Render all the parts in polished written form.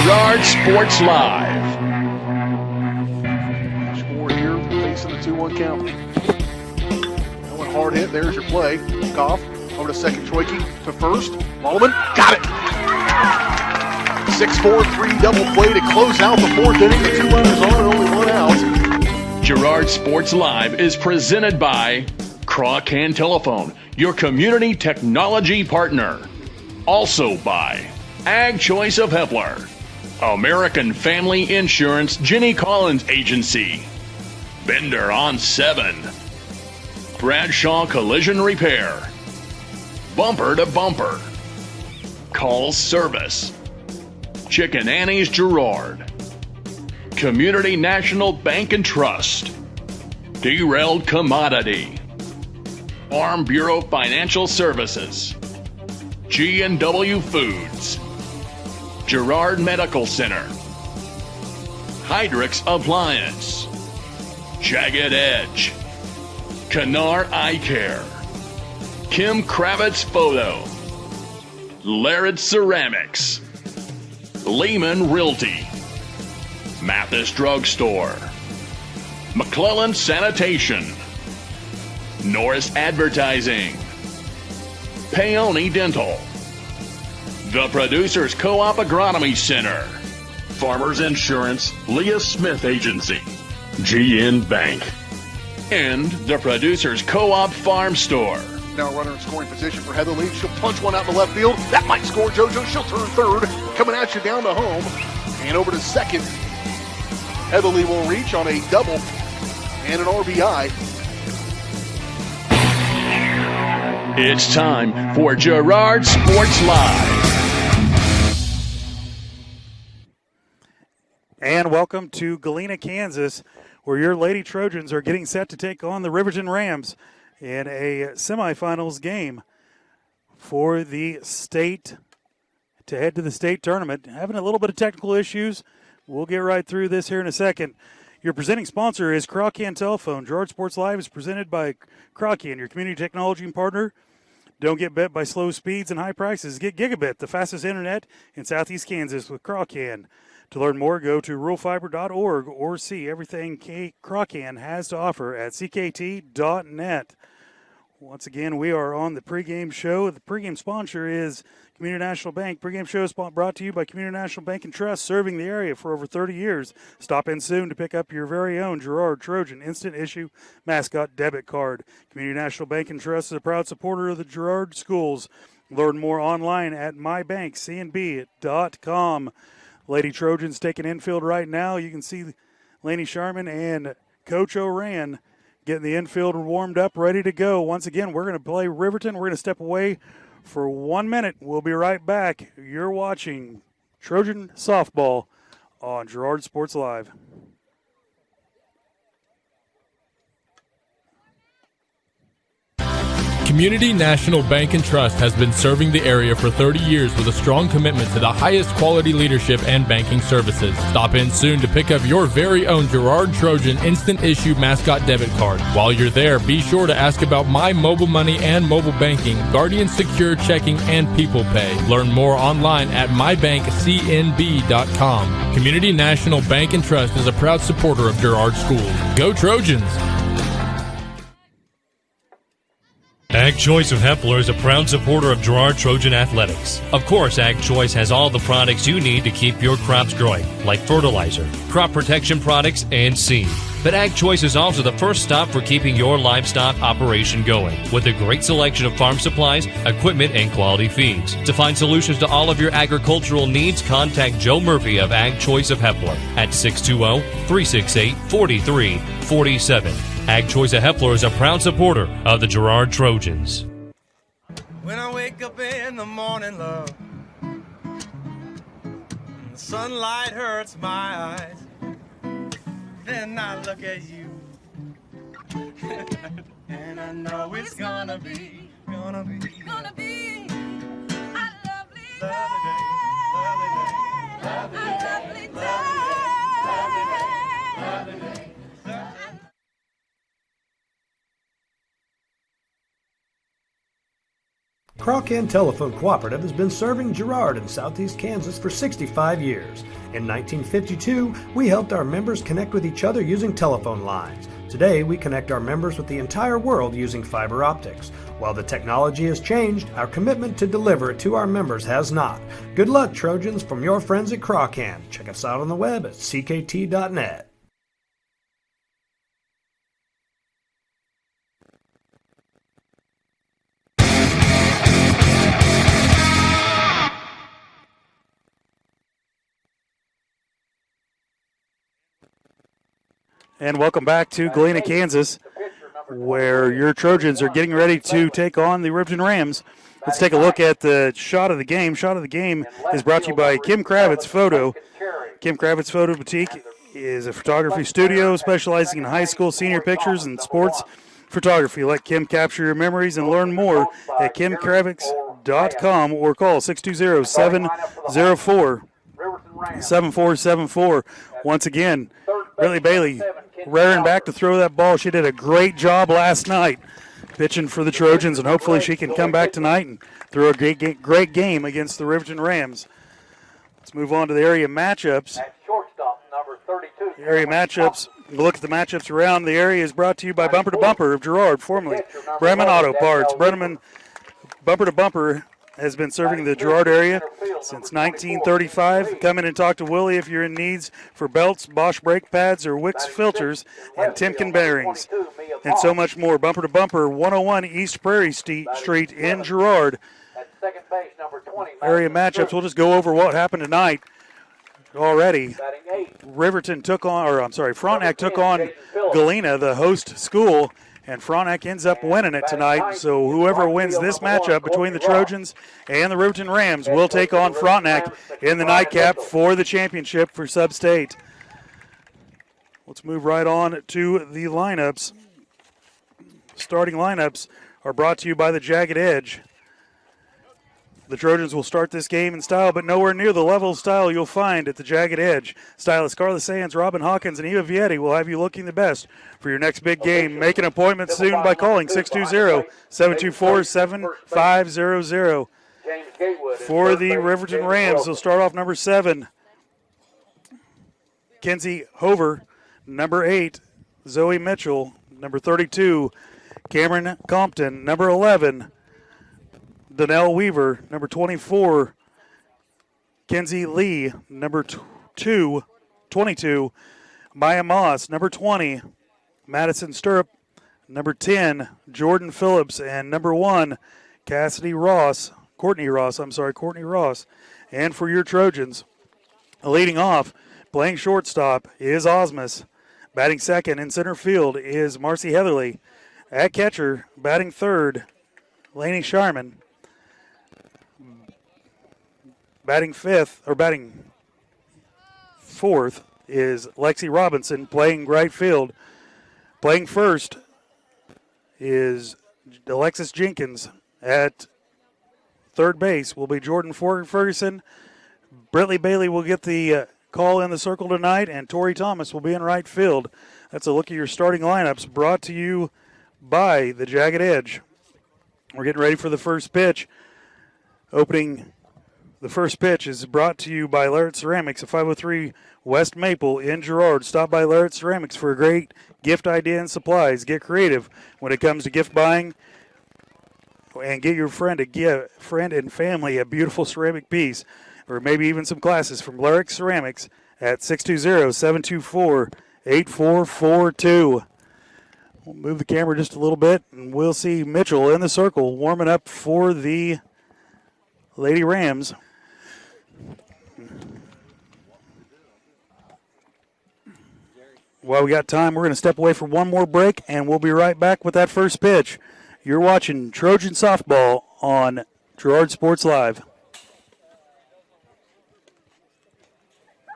Girard Sports Live. Score here, facing the 2-1 count. That one hard hit. There's your play. Goff over to second. Troike to first. Lallman got it. 6-4-3 double play to close out the fourth inning. The 2 runners on and only 1 out. Girard Sports Live is presented by Crawcan Telephone, your community technology partner. Also by Ag Choice of Hepler, American Family Insurance Jenny Collins Agency, Bender on 7, Bradshaw Collision Repair, Bumper to Bumper, Call Service, Chicken Annie's Girard, Community National Bank and Trust, Derailed Commodity, Farm Bureau Financial Services, G&W Foods, Girard Medical Center, Hydrix Appliance, Jagged Edge, Canar Eye Care, Kim Kravitz Photo, Larid Ceramics, Lehman Realty, Mathis Drugstore, McClellan Sanitation, Norris Advertising, Paoni Dental, The Producers Co-op Agronomy Center, Farmers Insurance, Leah Smith Agency, GN Bank, and The Producers Co-op Farm Store. Now runner in scoring position for Heatherly. She'll punch one out in the left field. That might score JoJo. She'll turn third. Coming at you down to home. And over to second. Heatherly will reach on a double and an RBI. It's time for Girard Sports Live. And welcome to Galena, Kansas, where your Lady Trojans are getting set to take on the Riverton Rams in a semifinals game for the state, to head to the state tournament. Having a little bit of technical issues. We'll get right through this here in a second. Your presenting sponsor is Crawcan Telephone. Girard Sports Live is presented by Crawcan, your community technology partner. Don't get bit by slow speeds and high prices. Get Gigabit, the fastest internet in southeast Kansas with Crawcan. To learn more, go to ruralfiber.org or see everything Crawcan has to offer at ckt.net. Once again, we are on the pregame show. The pregame sponsor is Community National Bank. Pregame show is brought to you by Community National Bank and Trust, serving the area for over 30 years. Stop in soon to pick up your very own Girard Trojan Instant Issue Mascot Debit Card. Community National Bank and Trust is a proud supporter of the Girard schools. Learn more online at mybankcnb.com. Lady Trojans taking infield right now. You can see Laney Sharman and Coach Oran getting the infield warmed up, ready to go. Once again, we're going to play Riverton. We're going to step away for 1 minute. We'll be right back. You're watching Trojan Softball on Girard Sports Live. Community National Bank and Trust has been serving the area for 30 years with a strong commitment to the highest quality leadership and banking services. Stop in soon to pick up your very own Girard Trojan Instant Issue Mascot Debit Card. While you're there, be sure to ask about My Mobile Money and mobile banking, Guardian Secure Checking, and People Pay. Learn more online at mybankcnb.com. Community National Bank and Trust is a proud supporter of Girard Schools. Go Trojans! Ag Choice of Hepler is a proud supporter of Girard Trojan Athletics. Of course, Ag Choice has all the products you need to keep your crops growing, like fertilizer, crop protection products, and seed. But Ag Choice is also the first stop for keeping your livestock operation going, with a great selection of farm supplies, equipment, and quality feeds. To find solutions to all of your agricultural needs, contact Joe Murphy of Ag Choice of Hepler at 620-368-4347. Ag Choice of Hepler is a proud supporter of the Girard Trojans. When I wake up in the morning, love, and the sunlight hurts my eyes, then I look at you, and I know it's gonna be a lovely day, lovely day. Crawcan Telephone Cooperative has been serving Girard in southeast Kansas for 65 years. In 1952, we helped our members connect with each other using telephone lines. Today, we connect our members with the entire world using fiber optics. While the technology has changed, our commitment to deliver it to our members has not. Good luck, Trojans, from your friends at Crawcan. Check us out on the web at ckt.net. And welcome back to Galena, Kansas, where your Trojans are getting ready to take on the Riverton Rams. Let's take a look at the shot of the game. Shot of the game is brought to you by Kim Kravitz Photo. Kim Kravitz Photo Boutique is a photography studio specializing in high school senior pictures and sports photography. Let Kim capture your memories and learn more at kimkravitz.com or call 620-704-7474. Once again, Brittany Bailey rearing back to throw that ball. She did a great job last night pitching for the Trojans, and hopefully she can come back tonight and throw a great game against the Riverton Rams. Let's move on to the area matchups. The area matchups, look at the matchups around the area is brought to you by Bumper to Bumper of Girard, formerly Bremen Auto Parts. Bremen Bumper to Bumper has been serving the Girard area since 1935. Come in and talk to Willie if you're in needs for belts, Bosch brake pads, or Wix filters, and Timken bearings, and so much more. Bumper to Bumper, 101 East Prairie Street in Girard. Area matchups, we'll just go over what happened tonight already. Frontenac took on Galena, the host school, and Frontenac ends up winning it tonight. So whoever wins this matchup between the Trojans and the Riverton Rams will take on Frontenac in the nightcap for the championship for Sub-State. Let's move right on to the lineups. Starting lineups are brought to you by the Jagged Edge. The Trojans will start this game in style, but nowhere near the level of style you'll find at the Jagged Edge. Stylists Carla Sands, Robin Hawkins, and Eva Vietti will have you looking the best for your next big game. Make an appointment soon by calling 620-724-7500. For the Riverton Rams, they'll start off number 7, Kenzie Hover. Number 8, Zoe Mitchell. Number 32, Cameron Compton. Number 11, Donnell Weaver. Number 24, Kenzie Lee. Number 22, Maya Moss. Number 20, Madison Stirrup. Number 10, Jordan Phillips. And number 1, Courtney Ross. And for your Trojans, leading off, playing shortstop is Osmus. Batting second in center field is Marcy Heatherly. At catcher, batting third, Lainey Sharman. Batting fourth is Lexy Robinson, playing right field. Playing first is Alexis Jenkins. At third base will be Jordan Ferguson. Brittany Bailey will get the call in the circle tonight, and Tori Thomas will be in right field. That's a look at your starting lineups brought to you by the Jagged Edge. We're getting ready for the first pitch. Opening the first pitch is brought to you by Larrett Ceramics at 503 West Maple in Girard. Stop by Larrett Ceramics for a great gift idea and supplies. Get creative when it comes to gift buying, and get your friend and family a beautiful ceramic piece, or maybe even some glasses from Larrett Ceramics at 620-724-8442. We'll move the camera just a little bit, and we'll see Mitchell in the circle warming up for the Lady Rams. While we got time, we're going to step away for one more break, and we'll be right back with that first pitch. You're watching Trojan Softball on Girard Sports Live.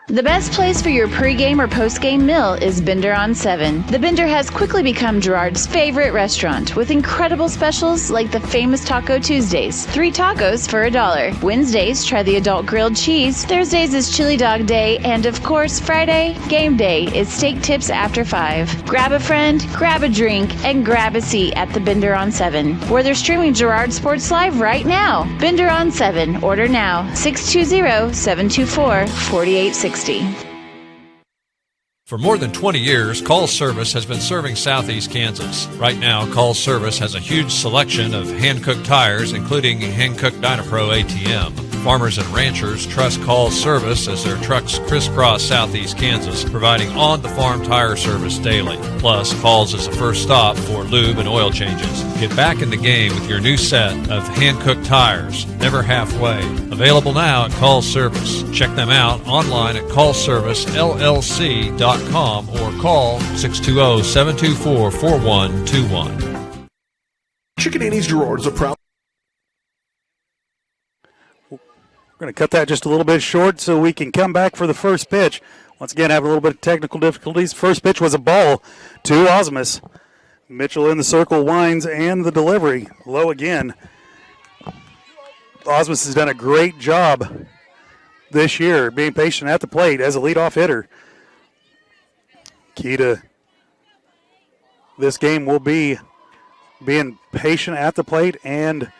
The best place for your pregame or postgame meal is Bender on 7. The Bender has quickly become Girard's favorite restaurant with incredible specials like the famous Taco Tuesdays, 3 tacos for $1. Wednesdays, try the adult grilled cheese. Thursdays is chili dog day. And of course, Friday, game day, is steak tips after 5. Grab a friend, grab a drink, and grab a seat at the Bender on 7, where they're streaming Girard Sports Live right now. Bender on 7. Order now. 620-724-4860. For more than 20 years, Call Service has been serving Southeast Kansas. Right now, Call Service has a huge selection of hand-cooked tires, including hand-cooked Dynapro ATM. Farmers and ranchers trust Call Service as their trucks crisscross Southeast Kansas, providing on-the-farm tire service daily. Plus, Calls is a first stop for lube and oil changes. Get back in the game with your new set of hand-cooked tires, never halfway. Available now at Call Service. Check them out online at callservicellc.com or call 620-724-4121. Chicken Annie's Girard is a proud. We're going to cut that just a little bit short so we can come back for the first pitch. Once again, having a little bit of technical difficulties. First pitch was a ball to Osmus. Mitchell in the circle, winds, and the delivery. Low again. Osmus has done a great job this year being patient at the plate as a leadoff hitter. Key to this game will be being patient at the plate and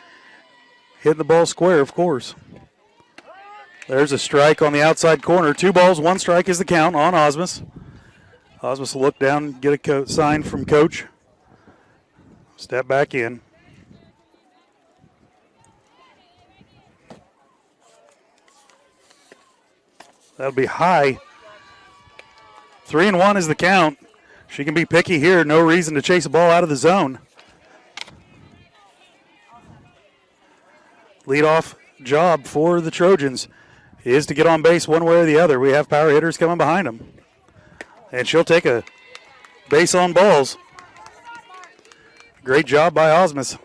hitting the ball square, of course. There's a strike on the outside corner. 2 balls, 1 strike is the count on Osmus. Osmus will look down, get a sign from coach. Step back in. That'll be high. 3-1 is the count. She can be picky here. No reason to chase a ball out of the zone. Leadoff job for the Trojans is to get on base one way or the other. We have power hitters coming behind them. And she'll take a base on balls. Great job by Osmus.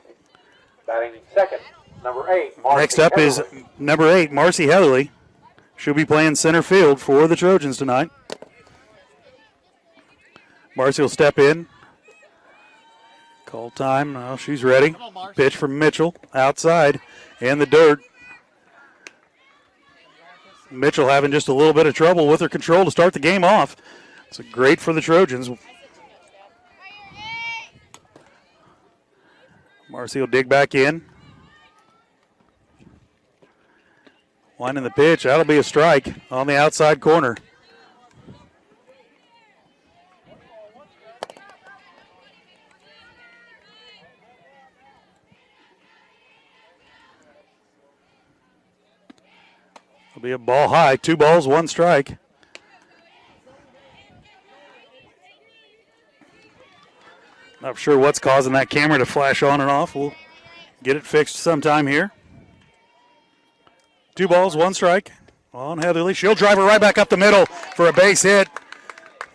Batting second, number 8, Marcy Next up Heatherly. is number 8, Marcy Heatherly. She'll be playing center field for the Trojans tonight. Marcy will step in. Call time. Oh, she's ready. Pitch from Mitchell outside in the dirt. Mitchell having just a little bit of trouble with her control to start the game off. It's great for the Trojans. Marcy will dig back in. Winding the pitch. That'll be a strike on the outside corner. It'll be a ball high. 2 balls, 1 strike. Not sure what's causing that camera to flash on and off. We'll get it fixed sometime here. 2 balls, 1 strike on Heatherly. She'll drive her right back up the middle for a base hit.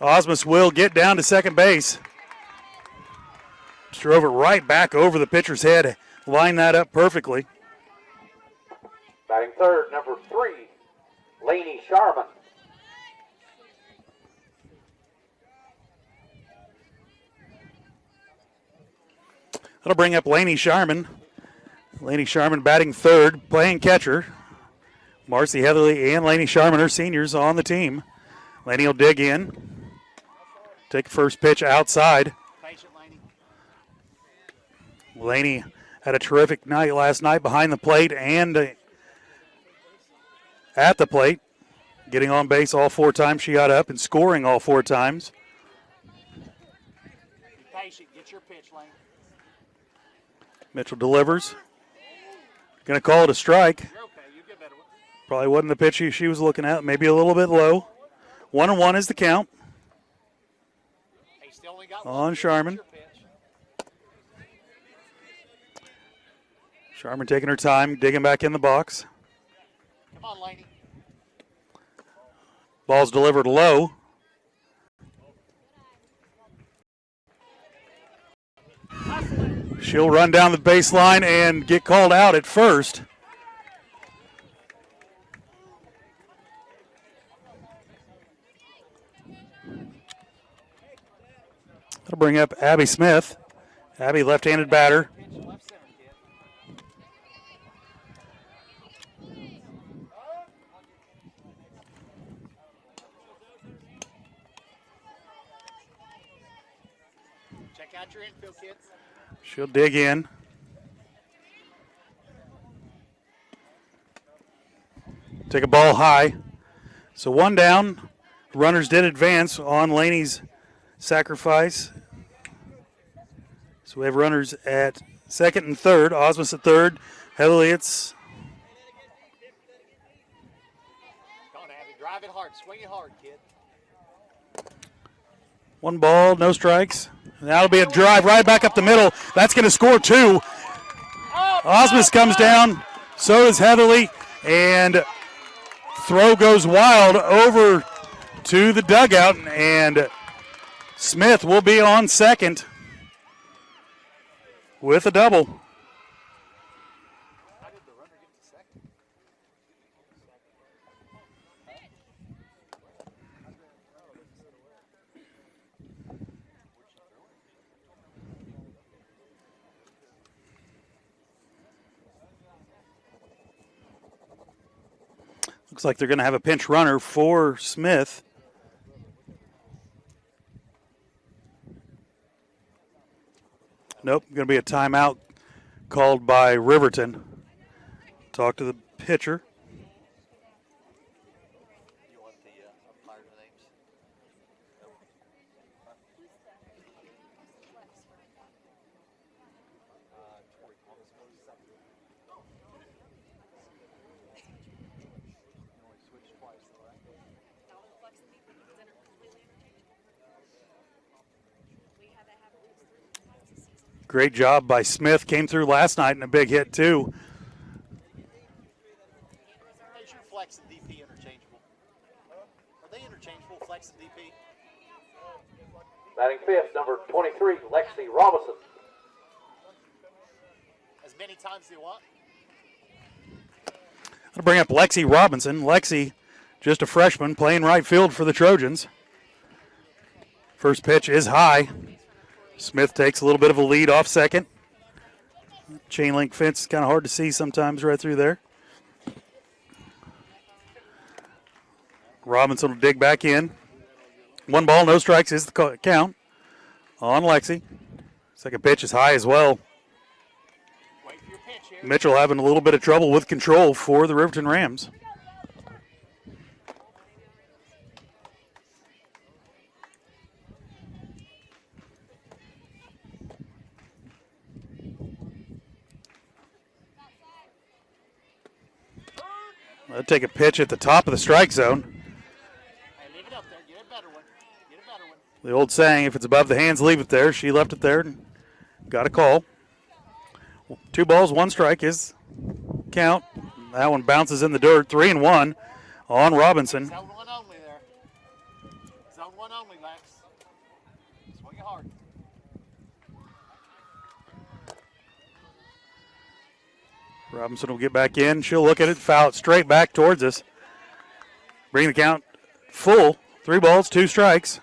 Osmus will get down to second base. Just drove it right back over the pitcher's head. Lined that up perfectly. Batting third, number 3, Laney Sharman. That'll bring up Laney Sharman. Laney Sharman batting third, playing catcher. Marcy Heatherly and Laney Sharman are seniors on the team. Laney will dig in. Take first pitch outside. Laney had a terrific night last night behind the plate and at the plate. Getting on base all 4 times she got up and scoring all 4 times. Be patient. Get your pitch, Lane. Mitchell delivers. Going to call it a strike. You're okay. You get better. Probably wasn't the pitch she was looking at. Maybe a little bit low. 1-1 is the count Hey, still only got on Sharman. Sharman taking her time, digging back in the box. Come on, Laney. Ball's delivered low. She'll run down the baseline and get called out at first. bring up Abby Smith. Abby, left-handed batter. Check out your infield, kids. She'll dig in. Take a ball high. So one down. Runners did advance on Laney's sacrifice. So we have runners at second and third. Osmus at third. Elliott's. Come on, Abby. Drive it hard. Swing it hard, kid. One ball, no strikes. And that'll be a drive right back up the middle. That's going to score two. Osmus comes down. So does Heatherly. And throw goes wild over to the dugout. And Smith will be on second with a double. Looks like they're going to have a pinch runner for Smith. Nope, going to be a timeout called by Riverton. Talk to the pitcher. Great job by Smith. Came through last night in a big hit, too. Is your flex and DP interchangeable? Are they interchangeable, flex and DP? Batting fifth, number 23, Lexy Robinson. As many times as you want? I'll bring up Lexy Robinson. Lexy, just a freshman, playing right field for the Trojans. First pitch is high. Smith takes a little bit of a lead off second. Chain link fence is kind of hard to see sometimes right through there. Robinson will dig back in. One ball, no strikes is the count on Lexy. Second pitch is high as well. Mitchell having a little bit of trouble with control for the Riverton Rams. They'll take a pitch at the top of the strike zone. Hey, leave it up there. Get a better one. Get a better one. The old saying, if it's above the hands, leave it there. She left it there and got a call. 2 balls, 1 strike is count. That one bounces in the dirt. 3-1 on Robinson. Zone 1 only there. Zone 1 only, Lex. Swing it hard. Robinson will get back in. She'll look at it, foul it straight back towards us. Bring the count full. 3 balls, 2 strikes.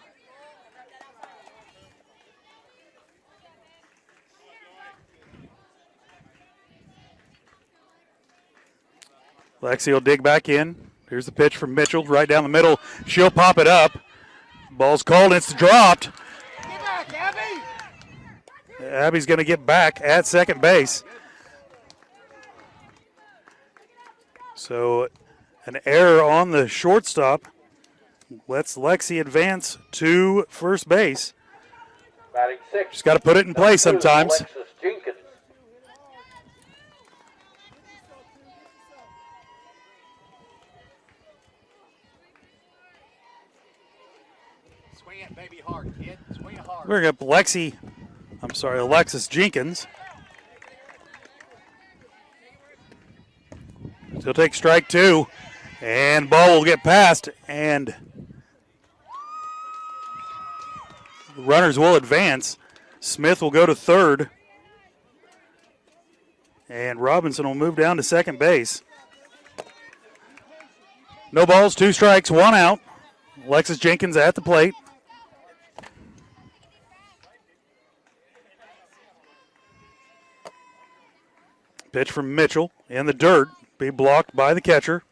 Lexi will dig back in. Here's the pitch from Mitchell right down the middle. She'll pop it up. Ball's called. It's dropped. Get back, Abby! Abby's going to get back at second base. So an error on the shortstop lets Lexi advance to first base. Batting sixth. Just got to put it in play sometimes. Alexis Jenkins. Swing it, baby, hard, kid. Swing it hard. We're going to Alexis Jenkins. He'll take strike 2, and ball will get past, and the runners will advance. Smith will go to third, and Robinson will move down to second base. No balls, 2 strikes, 1 out. Alexis Jenkins at the plate. Pitch from Mitchell in the dirt, be blocked by the catcher.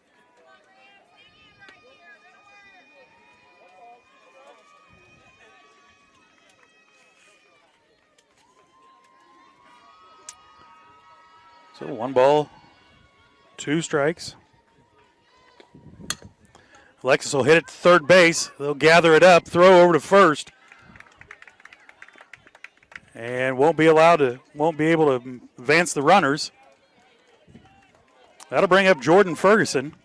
So 1 ball, 2 strikes. Alexis will hit it to third base. They'll gather it up, throw over to first. And won't be able to advance the runners. That'll bring up Jordan Ferguson.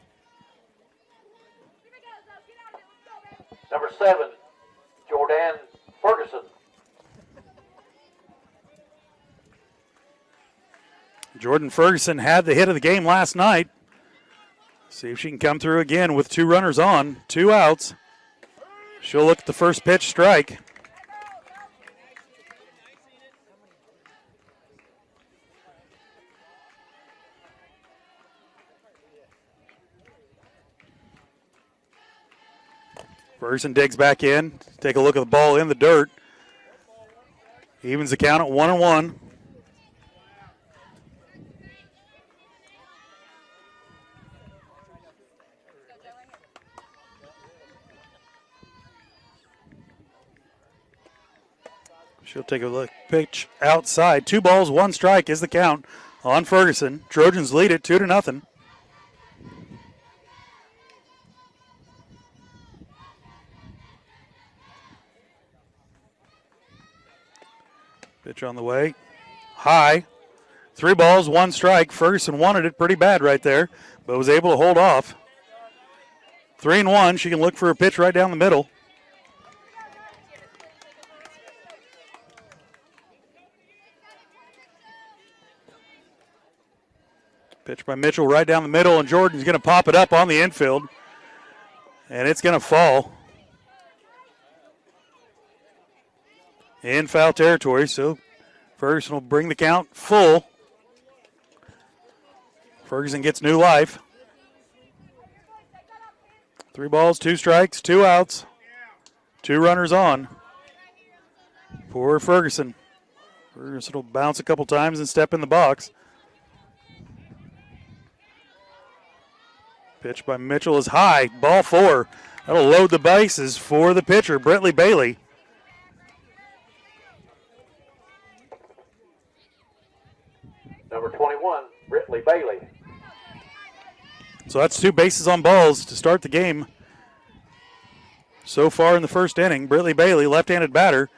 Number 7, Jordan Ferguson. Jordan Ferguson had the hit of the game last night. See if she can come through again with 2 runners on, 2 outs. She'll look at the first pitch, strike. Ferguson digs back in. Take a look at the ball in the dirt. Evens the count at 1-1. She'll take a look. Pitch outside. 2 balls, 1 strike is the count on Ferguson. Trojans lead it 2-0. Pitch on the way. High. 3 balls, 1 strike. Ferguson wanted it pretty bad right there, but was able to hold off. 3-1. She can look for a pitch right down the middle. Pitch by Mitchell right down the middle, and Jordan's going to pop it up on the infield. And it's going to fall in foul territory, so Ferguson will bring the count full. Ferguson gets new life. 3 balls, 2 strikes, 2 outs, 2 runners on for Ferguson. Ferguson will bounce a couple times and step in the box. Pitch by Mitchell is high. Ball 4. That'll load the bases for the pitcher, Britley Bailey. Number 21, Britley Bailey. So that's 2 bases on balls to start the game. So far in the first inning, Britley Bailey, left-handed batter,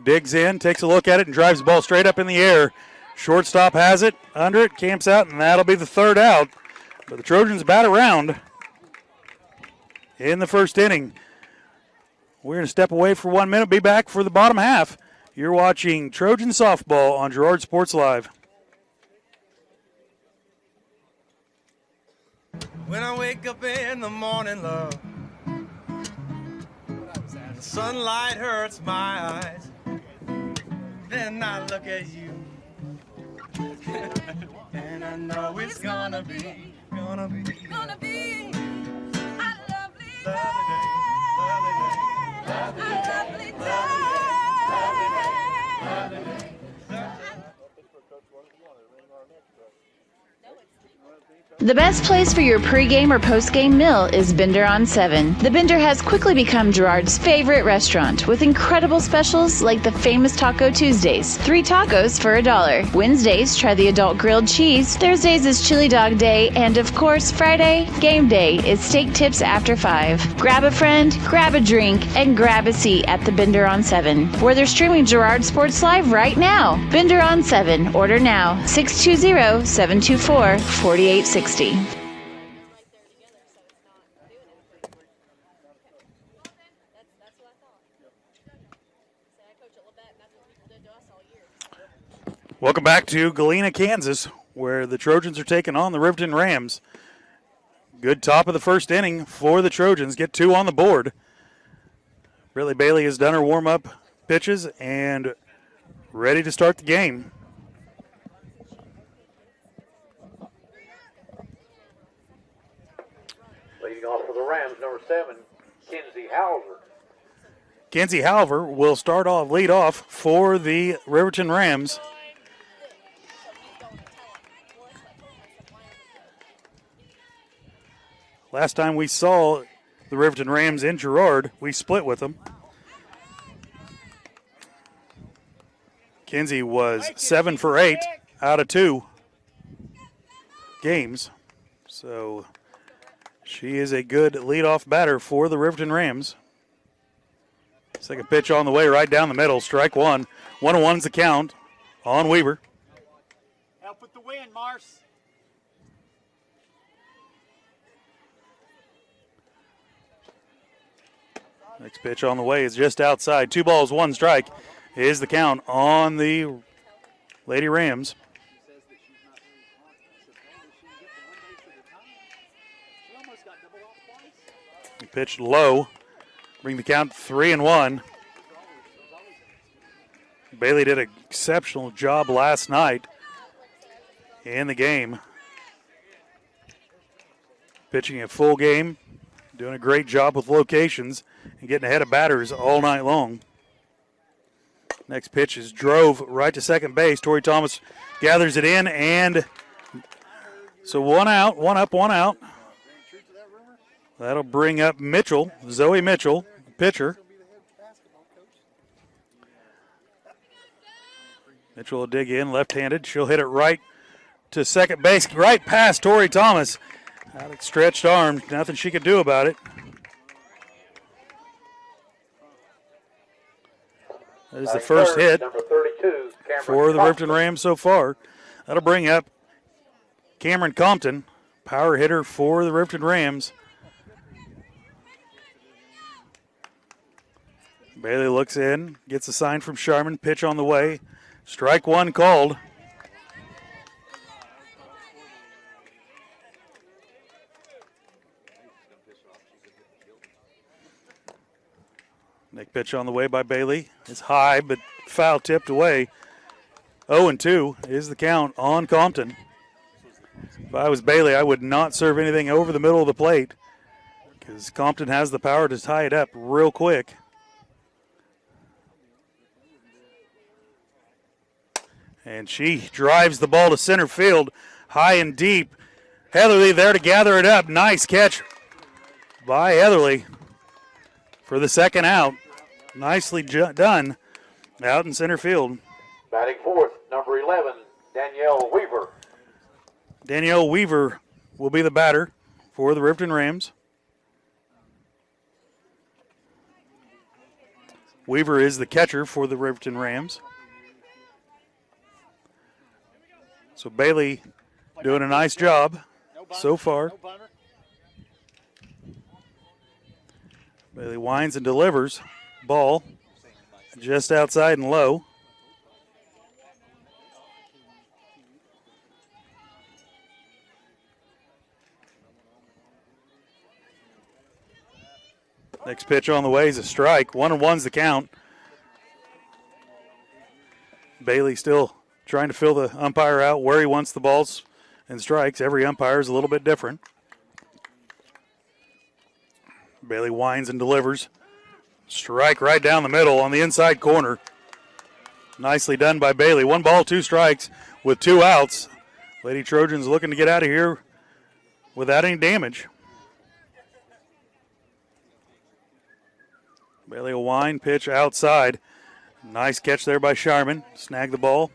digs in, takes a look at it, and drives the ball straight up in the air. Shortstop has it, under it, camps out, and that'll be the 3rd out. But the Trojans bat around in the first inning. We're going to step away for 1 minute, be back for the bottom half. You're watching Trojan Softball on Girard Sports Live. When I wake up in the morning, love, the sunlight hurts my eyes. Then I look at you, and I know it's gonna be a lovely day, lovely day. The best place for your pregame or postgame meal is Bender on 7. The Bender has quickly become Girard's favorite restaurant with incredible specials like the famous Taco Tuesdays, 3 tacos for $1. Wednesdays, try the adult grilled cheese. Thursdays is chili dog day. And of course, Friday, game day, is steak tips after 5. Grab a friend, grab a drink, and grab a seat at the Bender on 7, where they're streaming Girard Sports Live right now. Bender on 7. Order now. 620-724-4860. Welcome back to Galena, Kansas, where the Trojans are taking on the Riverton Rams. Good top of the first inning for the Trojans. Get 2 on the board. Britley Bailey has done her warm-up pitches and ready to start the game. Leading off for the Rams, number 7, Kenzie Hauser. Kenzie Halver will lead off for the Riverton Rams. Last time we saw the Riverton Rams in Girard, we split with them. Kinsey was 7 for 8 out of 2 games. So she is a good leadoff batter for the Riverton Rams. Second pitch on the way, right down the middle. Strike one. 1-1's the count on Weaver. Help with the win, Mars. Next pitch on the way is just outside. 2 balls, 1 strike is the count on the Lady Rams. He pitched low. Bring the count 3-1. Bailey did an exceptional job last night in the game. Pitching a full game, doing a great job with locations and getting ahead of batters all night long. Next pitch is drove right to second base. Tori Thomas gathers it in, and so 1 out, 1 up, 1 out. That'll bring up Mitchell, Zoe Mitchell, pitcher. Mitchell will dig in, left-handed. She'll hit it right to second base, right past Tori Thomas. Out of stretched arm, nothing she could do about it. That is the first hit for the Riverton Rams so far. That'll bring up Cameron Compton, power hitter for the Riverton Rams. Bailey looks in, gets a sign from Sharman, pitch on the way. Strike one called. Next pitch on the way by Bailey. It's high, but foul tipped away. 0-2 is the count on Compton. If I was Bailey, I would not serve anything over the middle of the plate because Compton has the power to tie it up real quick. And she drives the ball to center field, high and deep. Heatherly there to gather it up. Nice catch by Heatherly for the second out. Nicely done out in center field. Batting fourth, number 11, Danielle Weaver. Danielle Weaver will be the batter for the Riverton Rams. Weaver is the catcher for the Riverton Rams. So Bailey doing a nice job so far. Bailey winds and delivers. Ball just outside and low. Next pitch on the way is a strike. 1-1's the count. Bailey still trying to fill the umpire out where he wants the balls and strikes. Every umpire is a little bit different. Bailey winds and delivers. Strike right down the middle on the inside corner. Nicely done by Bailey. 1 ball, 2 strikes with 2 outs. Lady Trojans looking to get out of here without any damage. Bailey will wind, pitch outside. Nice catch there by Sharman. Snag the ball.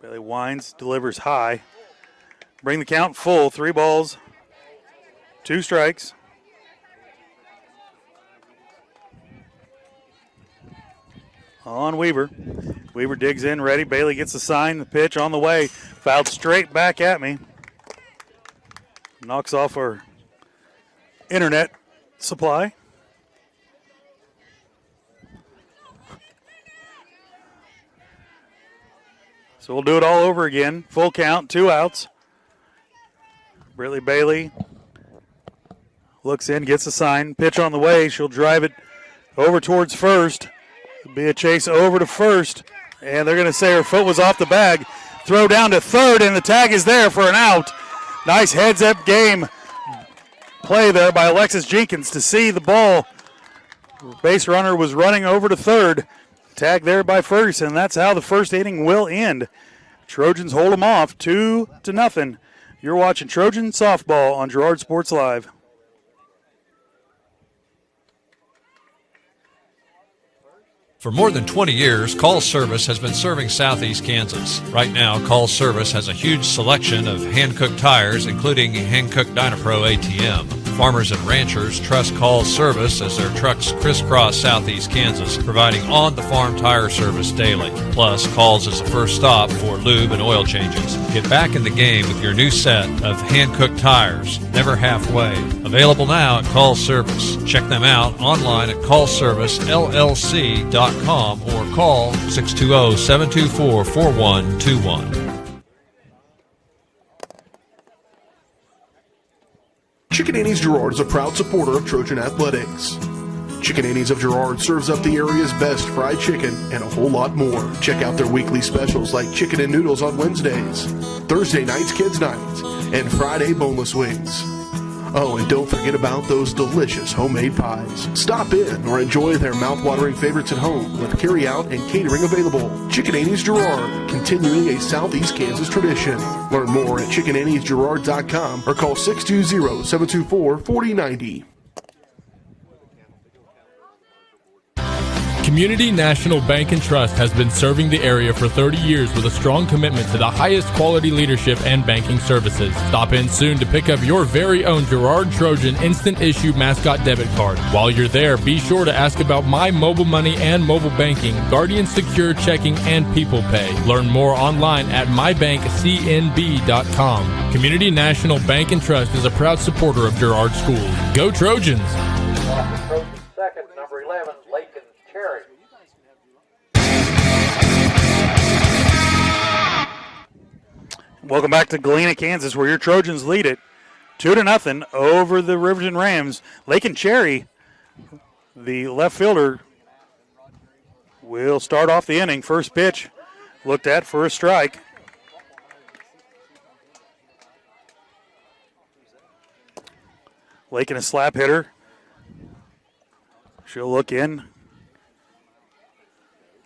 Bailey winds, delivers high. Bring the count full. 3 balls, 2 strikes. On Weaver. Weaver digs in, ready. Bailey gets the sign. The pitch on the way. Fouled straight back at me. Knocks off our internet supply. So we'll do it all over again. Full count, 2 outs. Brittany Bailey looks in, gets the sign. Pitch on the way. She'll drive it over towards first. It'll be a chase over to first. And they're going to say her foot was off the bag. Throw down to third, and the tag is there for an out. Nice heads-up game play there by Alexis Jenkins to see the ball. Base runner was running over to third. tag there by Ferguson. That's how the first inning will end. Trojans hold them off 2-0. You're watching Trojan softball on Girard Sports Live. For more than 20 years, Call Service has been serving Southeast Kansas. Right now, Call Service has a huge selection of hand-cooked tires, including hand-cooked Dynapro ATM. Farmers and ranchers trust Call Service as their trucks crisscross Southeast Kansas, providing on-the-farm tire service daily. Plus, Call's is the first stop for lube and oil changes. Get back in the game with your new set of hand-cooked tires, never halfway. Available now at Call Service. Check them out online at callservicellc.com or call 620-724-4121. Chicken Annie's Girard is a proud supporter of Trojan Athletics. Chicken Annie's of Girard serves up the area's best fried chicken and a whole lot more. Check out their weekly specials like chicken and noodles on Wednesdays, Thursday nights kids nights, and Friday boneless wings. Oh, and don't forget about those delicious homemade pies. Stop in or enjoy their mouth-watering favorites at home with carry-out and catering available. Chicken Annie's Girard, continuing a Southeast Kansas tradition. Learn more at chickenanniesgirard.com or call 620-724-4090. Community National Bank and Trust has been serving the area for 30 years with a strong commitment to the highest quality leadership and banking services. Stop in soon to pick up your very own Girard Trojan Instant Issue Mascot Debit Card. While you're there, be sure to ask about My Mobile Money and Mobile Banking, Guardian Secure Checking, and People Pay. Learn more online at mybankcnb.com. Community National Bank and Trust is a proud supporter of Girard Schools. Go Trojans! Trojans second, number 11, Lakin Cherry. Welcome back to Galena, Kansas, where your Trojans lead it 2-0 over the Riverton Rams. Lakin Cherry, the left fielder, will start off the inning. First pitch looked at for a strike. Lakin a slap hitter. She'll look in.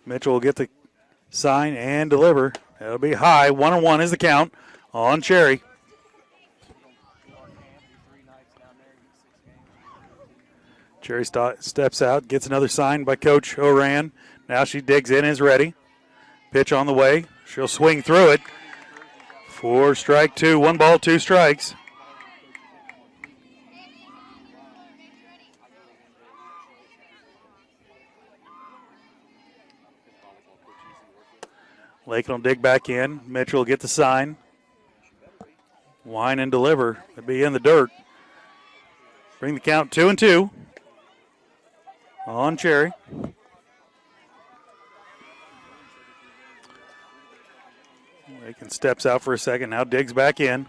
Mitchell will get the sign and deliver. It'll be high. 1-1 is the count on Cherry. Cherry steps out, gets another sign by Coach Oran. Now she digs in, is ready. Pitch on the way. She'll swing through it for strike two. 1 ball, 2 strikes. Lakin will dig back in. Mitchell will get the sign. Wine and deliver. It'll be in the dirt. Bring the count 2-2 on Cherry. Lakin steps out for a second. Now digs back in.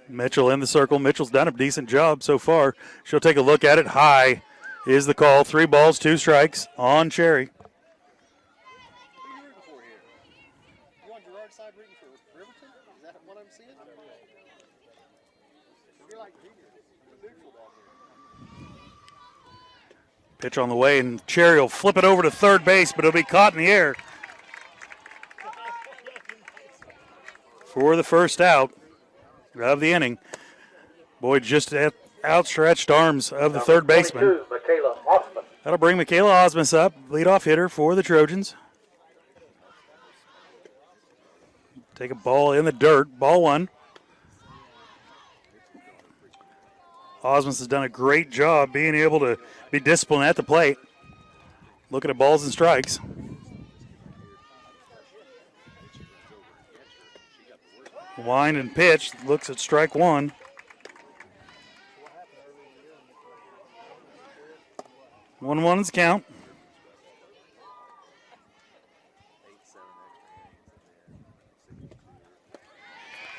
Mitchell in the circle. Mitchell's done a decent job so far. She'll take a look at it. High is the call. 3 balls, 2 strikes on Cherry. Pitch on the way, and Cherry will flip it over to third base, but it'll be caught in the air for the first out of the inning. Boyd just at outstretched arms of the third baseman. That'll bring Michaela Osmus up, leadoff hitter for the Trojans. Take a ball in the dirt, ball 1. Osmus has done a great job being able to be disciplined at the plate. Looking at balls and strikes. Wind and pitch, looks at strike 1. 1-1 is count.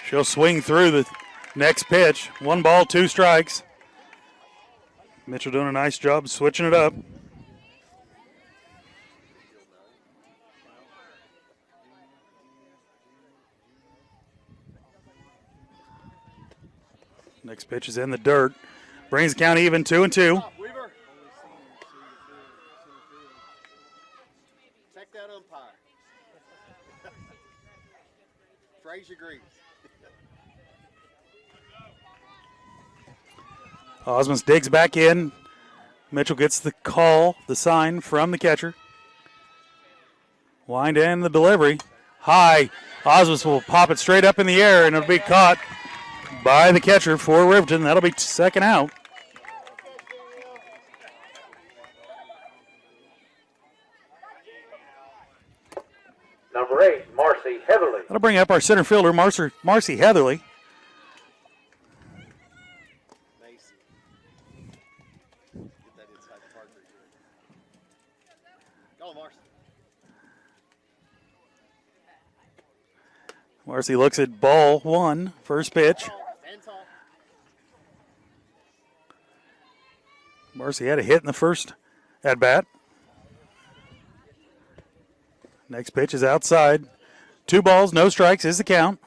She'll swing through the next pitch. 1 ball, 2 strikes. Mitchell doing a nice job switching it up. Next pitch is in the dirt. Brings the count even, 2-2. Check that umpire. Frazier agrees. Osmus digs back in. Mitchell gets the call, the sign from the catcher. Wind in the delivery. High. Osmus will pop it straight up in the air, and it'll be caught by the catcher for Riverton. That'll be second out. Number 8, Marcy Heatherly. That'll bring up our center fielder, Marcy Heatherly. Marcy looks at ball one, first pitch. Marcy had a hit in the first at bat. Next pitch is outside. 2 balls, no strikes is the count.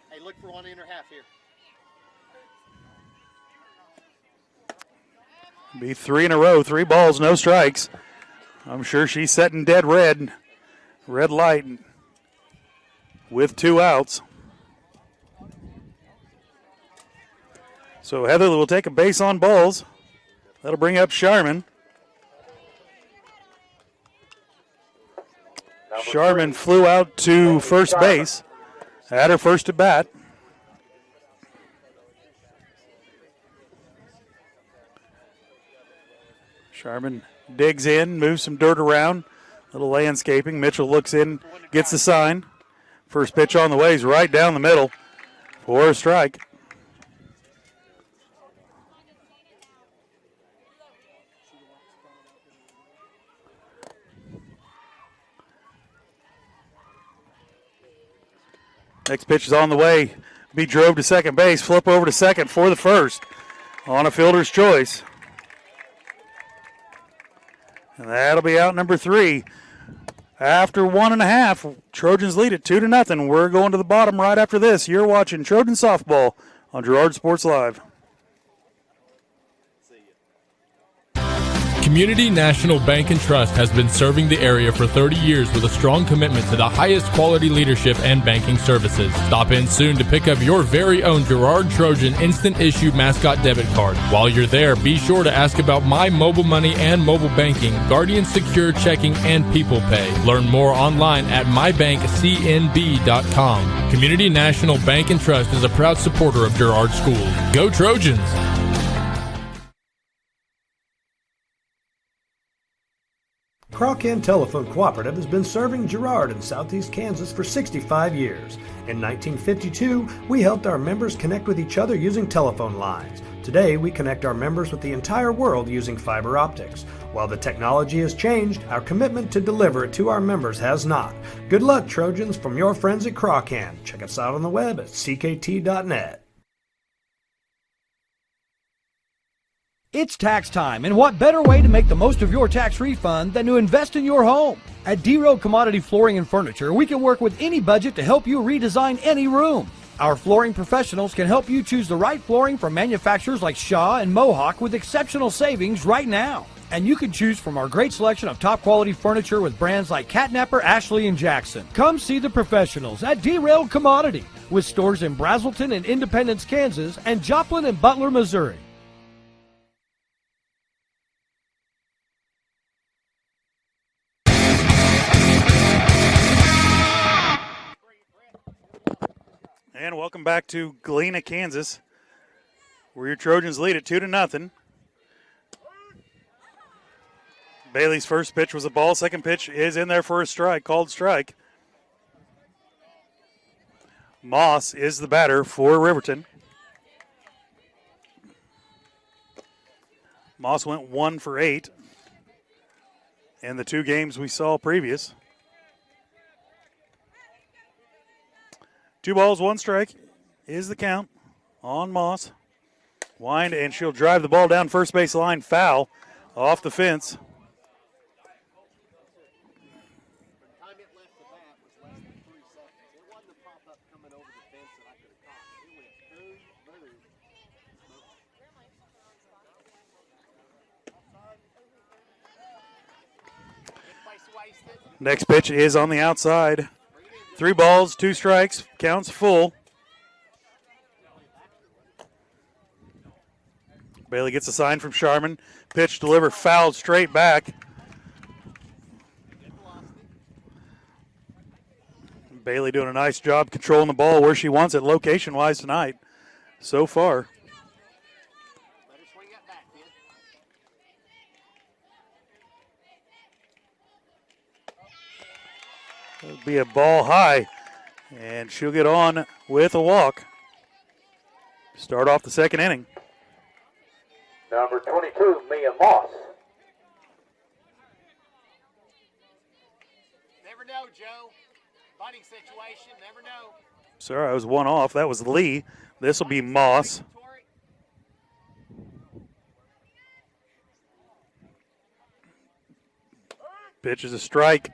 Hey, look for 1 inner half here. Be 3 in a row, 3 balls, no strikes. I'm sure she's setting dead red light with 2 outs. So Heatherly will take a base on balls. That'll bring up Sharman. Sharman flew out to first base at her first at bat. Sharman digs in, moves some dirt around, little landscaping. Mitchell looks in, gets the sign. First pitch on the way is right down the middle for a strike. Next pitch is on the way. Be drove to second base, flip over to second for the first on a fielder's choice. And that'll be out number 3. After 1.5, Trojans lead it 2-0. We're going to the bottom right after this. You're watching Trojan Softball on Girard Sports Live. Community National Bank and Trust has been serving the area for 30 years with a strong commitment to the highest quality leadership and banking services. Stop in soon to pick up your very own Girard Trojan Instant Issue Mascot Debit Card. While you're there, be sure to ask about My Mobile Money and mobile banking, Guardian Secure Checking, and People Pay. Learn more online at mybankcnb.com. Community National Bank and Trust is a proud supporter of Girard Schools. Go Trojans! Crawcan Telephone Cooperative has been serving Girard in southeast Kansas for 65 years. In 1952, we helped our members connect with each other using telephone lines. Today, we connect our members with the entire world using fiber optics. While the technology has changed, our commitment to deliver it to our members has not. Good luck, Trojans, from your friends at Crawcan. Check us out on the web at ckt.net. It's tax time, and what better way to make the most of your tax refund than to invest in your home? At D-Road Commodity Flooring and Furniture, we can work with any budget to help you redesign any room. Our flooring professionals can help you choose the right flooring from manufacturers like Shaw and Mohawk with exceptional savings right now. And you can choose from our great selection of top quality furniture with brands like Catnapper, Ashley, and Jackson. Come see the professionals at D-Rail Commodity with stores in Brazelton and Independence, Kansas, and Joplin and Butler, Missouri. And welcome back to Galena, Kansas, where your Trojans lead at 2-0. Bailey's first pitch was a ball. Second pitch is in there for a strike, called strike. Moss is the batter for Riverton. Moss went 1 for 8 in the 2 games we saw previous. 2 balls, 1 strike is the count on Moss. Wind, and she'll drive the ball down first base line, foul off the fence. Next pitch is on the outside. 3 balls, 2 strikes, counts full. Bailey gets a sign from Sharman. Pitch delivered, fouled straight back. Bailey doing a nice job controlling the ball where she wants it location-wise tonight so far. It'll be a ball high, and she'll get on with a walk. Start off the second inning. Number 22, Mia Moss. Never know, Joe. Bunting situation, never know. Sorry, I was one off. That was Lee. This will be Moss. Pitch is a strike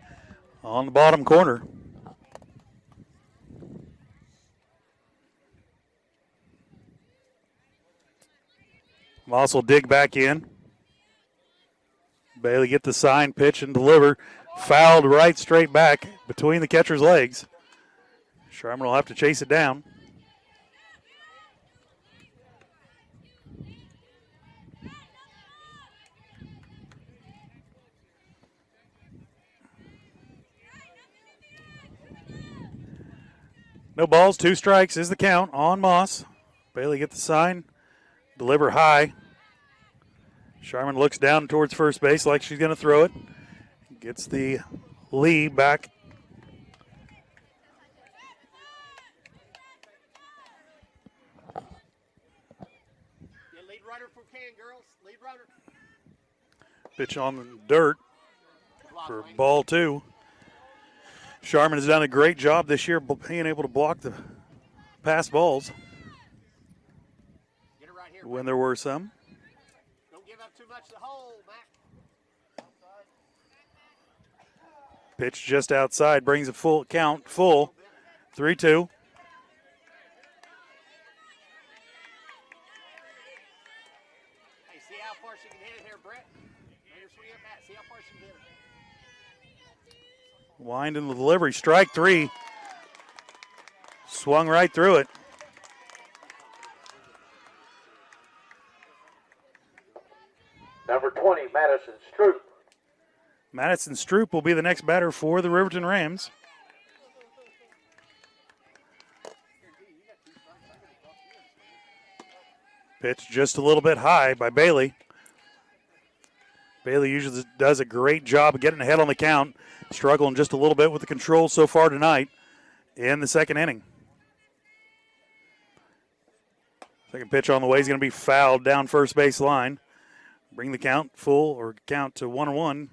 on the bottom corner. Moss will dig back in. Bailey get the sign, pitch, and deliver. Fouled right straight back between the catcher's legs. Sharman will have to chase it down. No balls, 2 strikes is the count on Moss. Bailey get the sign, deliver high. Sharman looks down towards first base like she's going to throw it. Gets the Lee back. Lead runner for Can, girls. Lead runner. Pitch on the dirt for ball 2. Sharman has done a great job this year being able to block the pass balls when there were some. Don't give up too much to hold, Mac. Pitch just outside, brings a full count, full. 3-2. Hey, see how far she can hit it here, Brett? Make her swing up that. See how far she can hit it. Wind in the delivery, strike 3. Swung right through it. Number 20, Madison Stroop. Madison Stroop will be the next batter for the Riverton Rams. Pitch just a little bit high by Bailey. Bailey usually does a great job of getting ahead on the count. Struggling just a little bit with the control so far tonight in the second inning. Second pitch on the way is going to be fouled down first base line. Bring the count full or count to 1-1.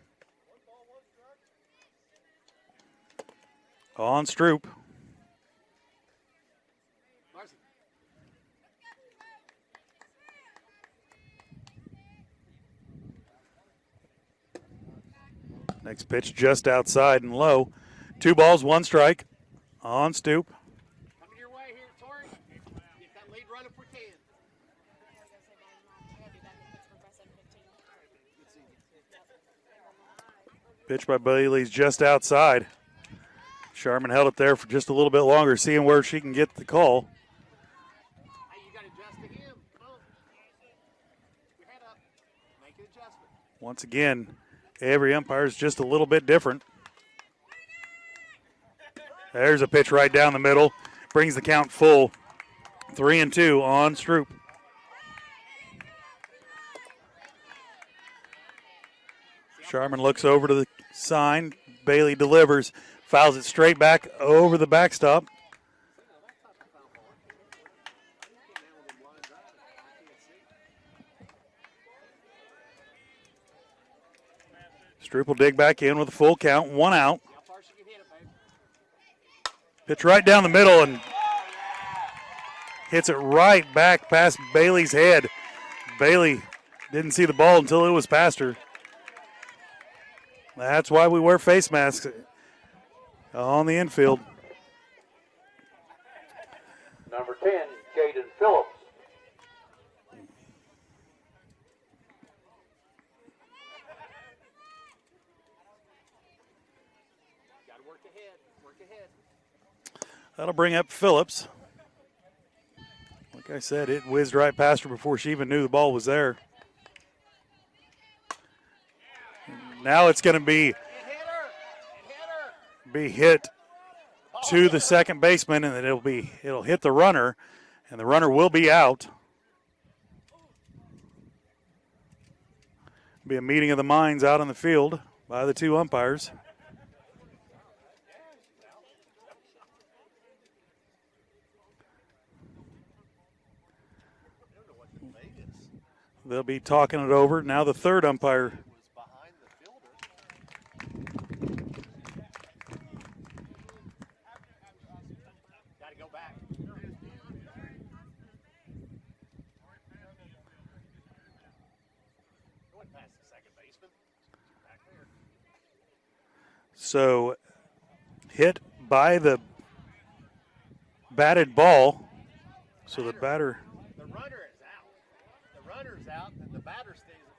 On Stroop. Next pitch just outside and low. 2 balls, 1 strike on Stoop. Coming your way here, Tori. Get that lead runner for Can. Pitch by Bailey's just outside. Sharman held it there for just a little bit longer, seeing where she can get the call. Hey, you got to adjust to him. Come on. Your head up. Make an adjustment. Once again, every umpire is just a little bit different. There's a pitch right down the middle. Brings the count full. 3-2 on Stroop. Sharman looks over to the sign. Bailey delivers. Fouls it straight back over the backstop. Stroop will dig back in with a full count, 1 out. Pitch right down the middle and hits it right back past Bailey's head. Bailey didn't see the ball until it was past her. That's why we wear face masks on the infield. Number 10, Jaden Phillips. That'll bring up Phillips. Like I said, it whizzed right past her before she even knew the ball was there. Now it's going to be hit to the second baseman, and then it'll hit the runner, and the runner will be out. Be a meeting of the minds out on the field by the two umpires. They'll be talking it over. Now the third umpire. So hit by the batted ball. So the batter. The runner is out. The runner's out, and the batter stays at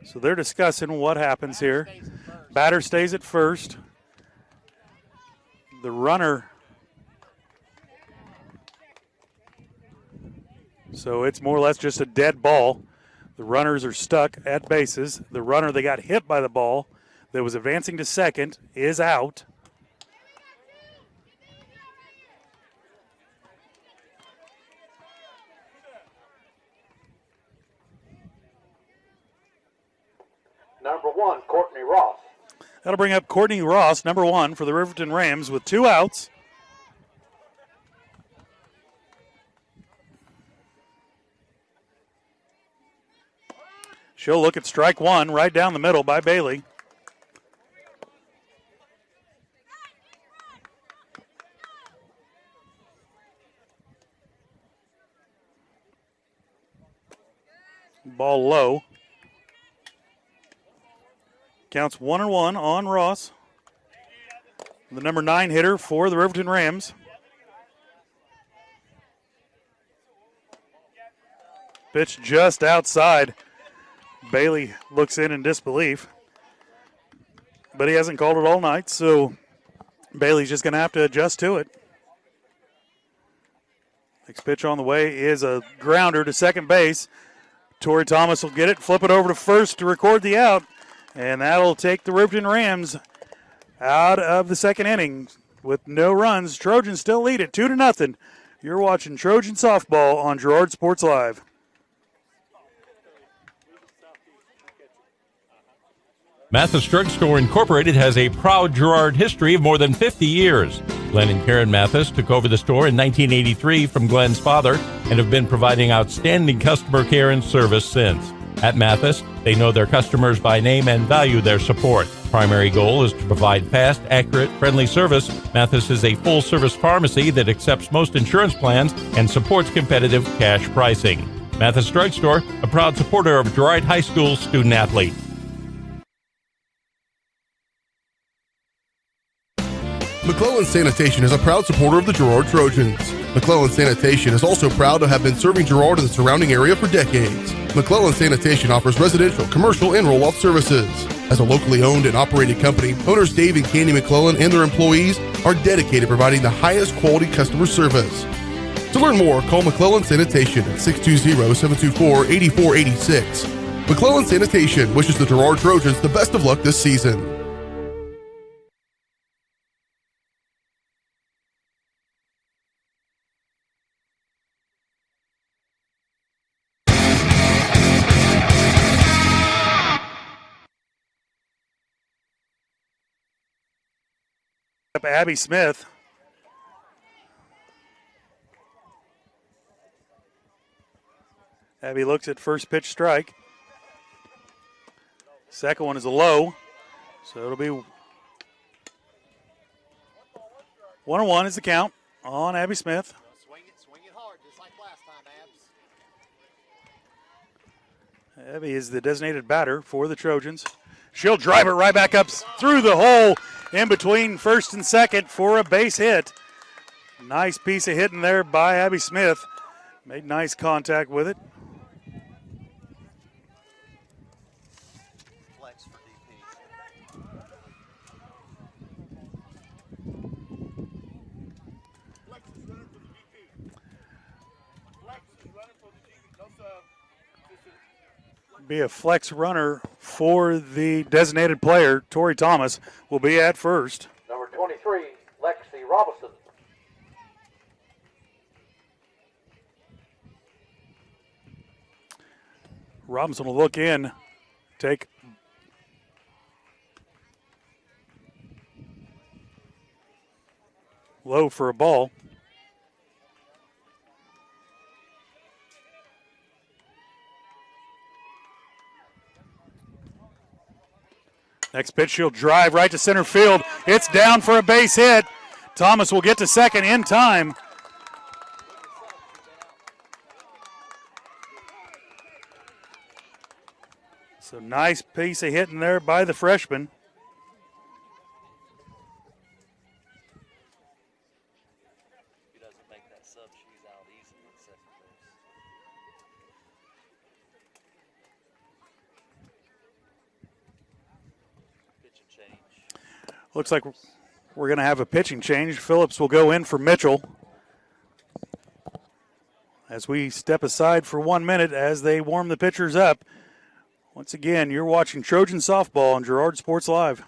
first. So they're discussing what happens here. Batter stays at first. The runner. So it's more or less just a dead ball. The runners are stuck at bases. The runner that got hit by the ball that was advancing to second is out. Number 1, Courtney Ross. That'll bring up Courtney Ross, number 1 for the Riverton Rams with 2 outs. She'll look at strike 1 right down the middle by Bailey. Ball low. Counts 1-1 on Ross, the number 9 hitter for the Riverton Rams. Pitch just outside. Bailey looks in disbelief, but he hasn't called it all night, so Bailey's just going to have to adjust to it. Next pitch on the way is a grounder to second base. Tori Thomas will get it, flip it over to first to record the out, and that'll take the Riverton Rams out of the second inning with no runs. Trojans still lead it 2-0. You're watching Trojan softball on Girard Sports Live. Mathis Drug Store Incorporated has a proud Girard history of more than 50 years. Glenn and Karen Mathis took over the store in 1983 from Glenn's father and have been providing outstanding customer care and service since. At Mathis, they know their customers by name and value their support. Primary goal is to provide fast, accurate, friendly service. Mathis is a full-service pharmacy that accepts most insurance plans and supports competitive cash pricing. Mathis Drug Store, a proud supporter of Girard High School student-athlete. McClellan Sanitation is a proud supporter of the Girard Trojans. McClellan Sanitation is also proud to have been serving Girard and the surrounding area for decades. McClellan Sanitation offers residential, commercial, and roll-off services. As a locally owned and operated company, owners Dave and Candy McClellan and their employees are dedicated to providing the highest quality customer service. To learn more, call McClellan Sanitation at 620-724-8486. McClellan Sanitation wishes the Girard Trojans the best of luck this season. Abby Smith. Abby looks at first pitch strike. Second one is a low, so it'll be 1-1 is the count on Abby Smith. Swing it hard, just like last time, Abs. Abby is the designated batter for the Trojans. She'll drive it right back up through the hole in between first and second for a base hit. Nice piece of hitting there by Abby Smith. Made nice contact with it. Be a flex runner for the designated player. Tori Thomas will be at first. Number 23, Lexy Robinson. Robinson will look in, take low for a ball. Next pitch, she'll drive right to center field. It's down for a base hit. Thomas will get to second in time. So nice piece of hitting there by the freshman. He doesn't make that sub, she's out easy at second base. Pitch and change. Looks like we're going to have a pitching change. Phillips will go in for Mitchell. As we step aside for 1 minute as they warm the pitchers up. Once again, you're watching Trojan Softball on Girard Sports Live.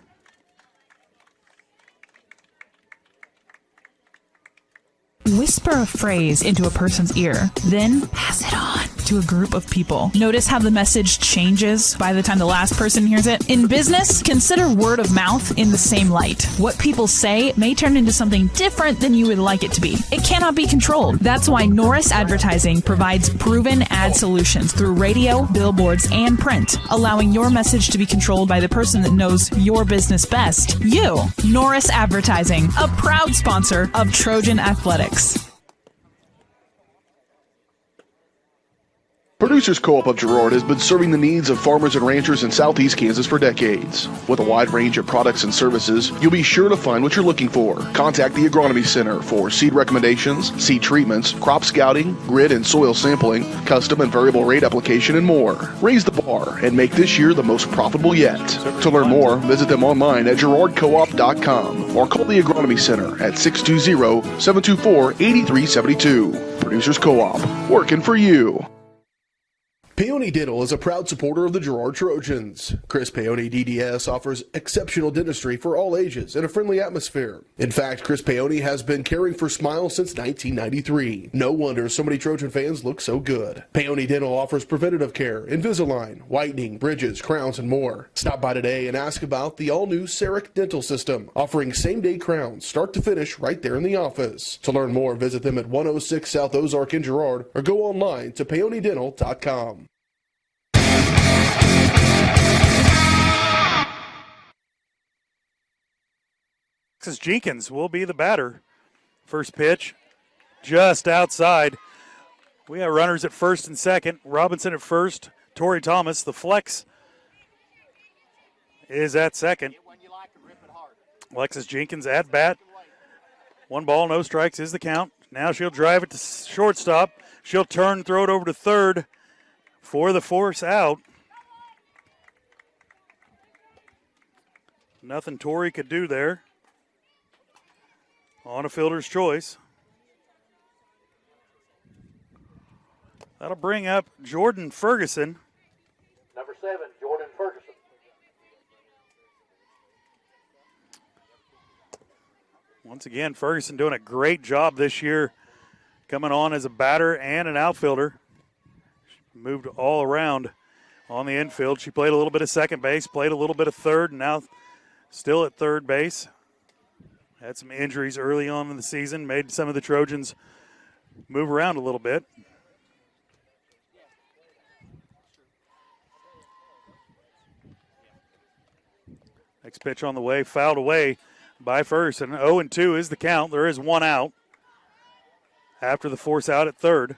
Whisper a phrase into a person's ear, then pass it on to a group of people. Notice how the message changes by the time the last person hears it? In business, consider word of mouth in the same light. What people say may turn into something different than you would like it to be. It cannot be controlled. That's why Norris Advertising provides proven ad solutions through radio, billboards, and print, allowing your message to be controlled by the person that knows your business best. You. Norris Advertising, a proud sponsor of Trojan Athletics. Producers Co-op of Girard has been serving the needs of farmers and ranchers in southeast Kansas for decades. With a wide range of products and services, you'll be sure to find what you're looking for. Contact the Agronomy Center for seed recommendations, seed treatments, crop scouting, grid and soil sampling, custom and variable rate application, and more. Raise the bar and make this year the most profitable yet. To learn more, visit them online at girardcoop.com or call the Agronomy Center at 620-724-8372. Producers Co-op, working for you. Peony Dental is a proud supporter of the Girard Trojans. Chris Peony DDS offers exceptional dentistry for all ages in a friendly atmosphere. In fact, Chris Peony has been caring for smiles since 1993. No wonder so many Trojan fans look so good. Peony Dental offers preventative care, Invisalign, whitening, bridges, crowns, and more. Stop by today and ask about the all-new CEREC dental system, offering same-day crowns, start to finish, right there in the office. To learn more, visit them at 106 South Ozark in Girard or go online to peonydental.com. Alexis Jenkins will be the batter. First pitch, just outside. We have runners at first and second. Robinson at first. Tori Thomas, the flex, is at second. Alexis Jenkins at bat. 1 ball, no strikes is the count. Now she'll drive it to shortstop. She'll turn, throw it over to third for the force out. Nothing Tori could do there. On a fielder's choice. That'll bring up Jordan Ferguson. Number 7, Jordan Ferguson. Once again, Ferguson doing a great job this year, coming on as a batter and an outfielder. She moved all around on the infield. She played a little bit of second base, played a little bit of third, and now still at third base. Had some injuries early on in the season, made some of the Trojans move around a little bit. Next pitch on the way, fouled away by Ferguson. 0-2 is the count. There is 1 out after the force out at third.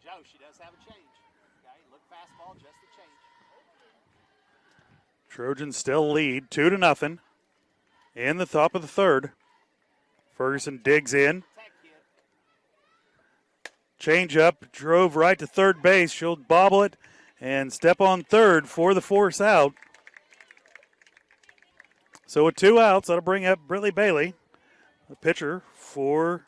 Joe, she does have a change. Okay, look fastball, just the change. Trojans still lead 2-0 in the top of the third. Ferguson digs in. Change up, drove right to third base. She'll bobble it and step on third for the force out. So with 2 outs, that'll bring up Brittany Bailey, the pitcher for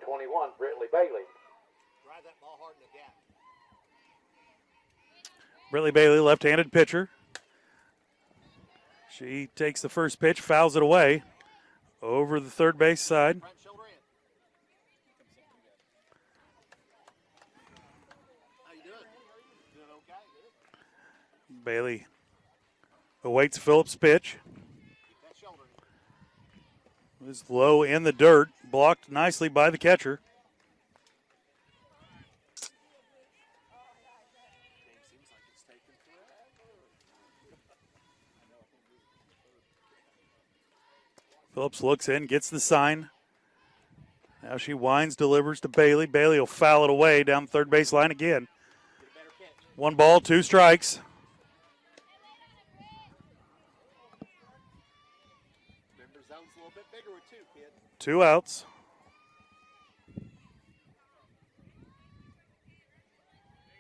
21, Britley Bailey. Drive that ball hard in the gap. Britley Bailey, left-handed pitcher. She takes the first pitch, fouls it away over the third base side. Front shoulder in. How you doing? Doing okay. Good. Bailey awaits Phillips' pitch. Keep that shoulder in. It was low in the dirt, blocked nicely by the catcher. Phillips looks in, gets the sign. Now she winds, delivers to Bailey. Bailey will foul it away down the third base line again. 1 ball, 2 strikes. Remember, zone's a little bit bigger with 2, kid. 2 outs.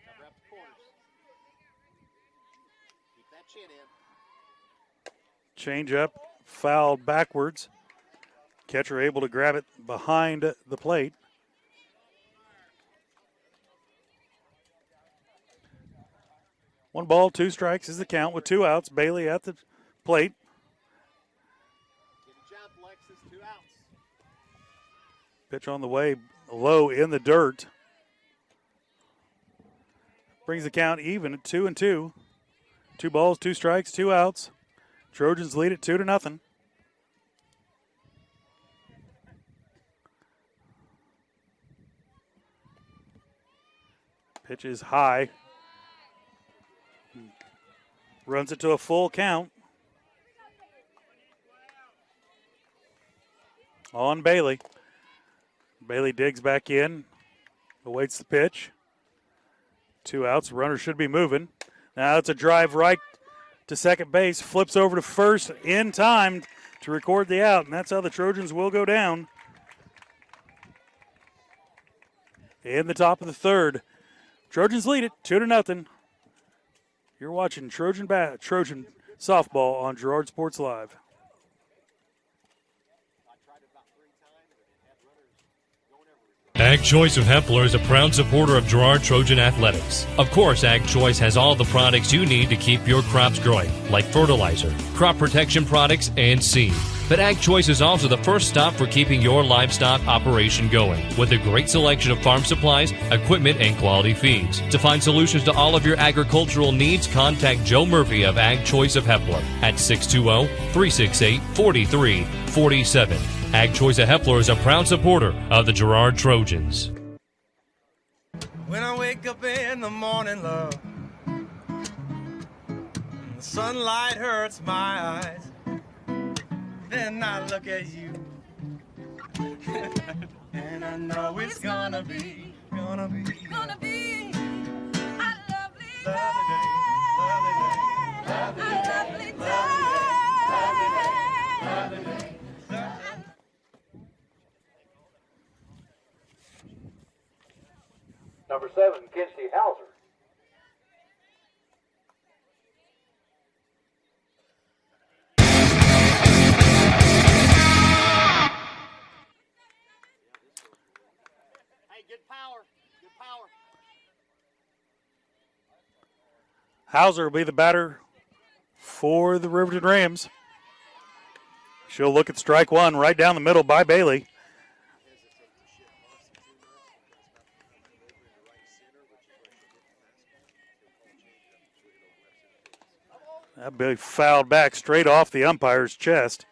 Cover up the corners. Keep that chin in. Change up, fouled backwards. Catcher able to grab it behind the plate. One ball, 2 strikes is the count with 2 outs. Bailey at the plate. Get a jump, Lexus, 2 outs. Pitch on the way, low in the dirt. Brings the count even at 2-2. 2 balls, 2 strikes, 2 outs. Trojans lead it 2-0. Pitch is high. Runs it to a full count. On Bailey. Bailey digs back in. Awaits the pitch. 2 outs. Runner should be moving. Now it's a drive right to second base. Flips over to first in time to record the out. And that's how the Trojans will go down. In the top of the third. Trojans lead it 2-0. You're watching Trojan softball on Girard Sports Live. Ag Choice of Hepler is a proud supporter of Girard Trojan Athletics. Of course, Ag Choice has all the products you need to keep your crops growing, like fertilizer, crop protection products, and seed. But Ag Choice is also the first stop for keeping your livestock operation going, with a great selection of farm supplies, equipment, and quality feeds. To find solutions to all of your agricultural needs, contact Joe Murphy of Ag Choice of Hepler at 620-368-4347. Ag Choice of Hepler is a proud supporter of the Girard Trojans. When I wake up in the morning, love, and the sunlight hurts my eyes, then I look at you, and I know it's gonna be a lovely day, lovely day. Number 7, Kinsey Hauser. Hey, good power. Good power. Hauser will be the batter for the Riverton Rams. She'll look at strike 1 right down the middle by Bailey. That Bailey fouled back straight off the umpire's chest.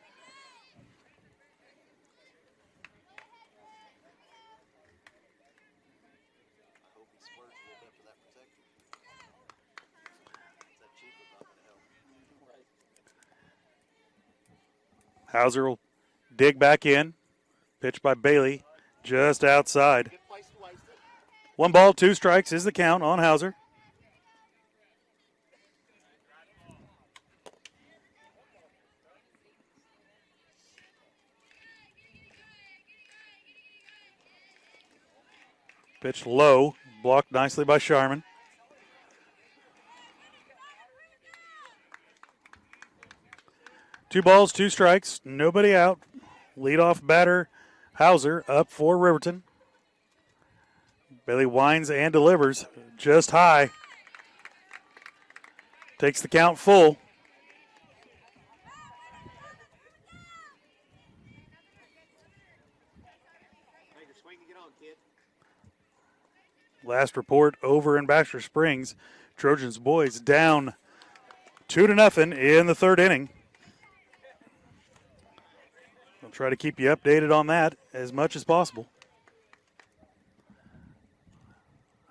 Hauser will dig back in. Pitch by Bailey just outside. 1 ball, 2 strikes is the count on Hauser. Pitched low, blocked nicely by Sharman. Two balls, 2 strikes, nobody out. Leadoff batter Hauser up for Riverton. Bailey winds and delivers just high. Takes the count full. Last report over in Baxter Springs. Trojans boys down 2-0 in the third inning. I'll try to keep you updated on that as much as possible.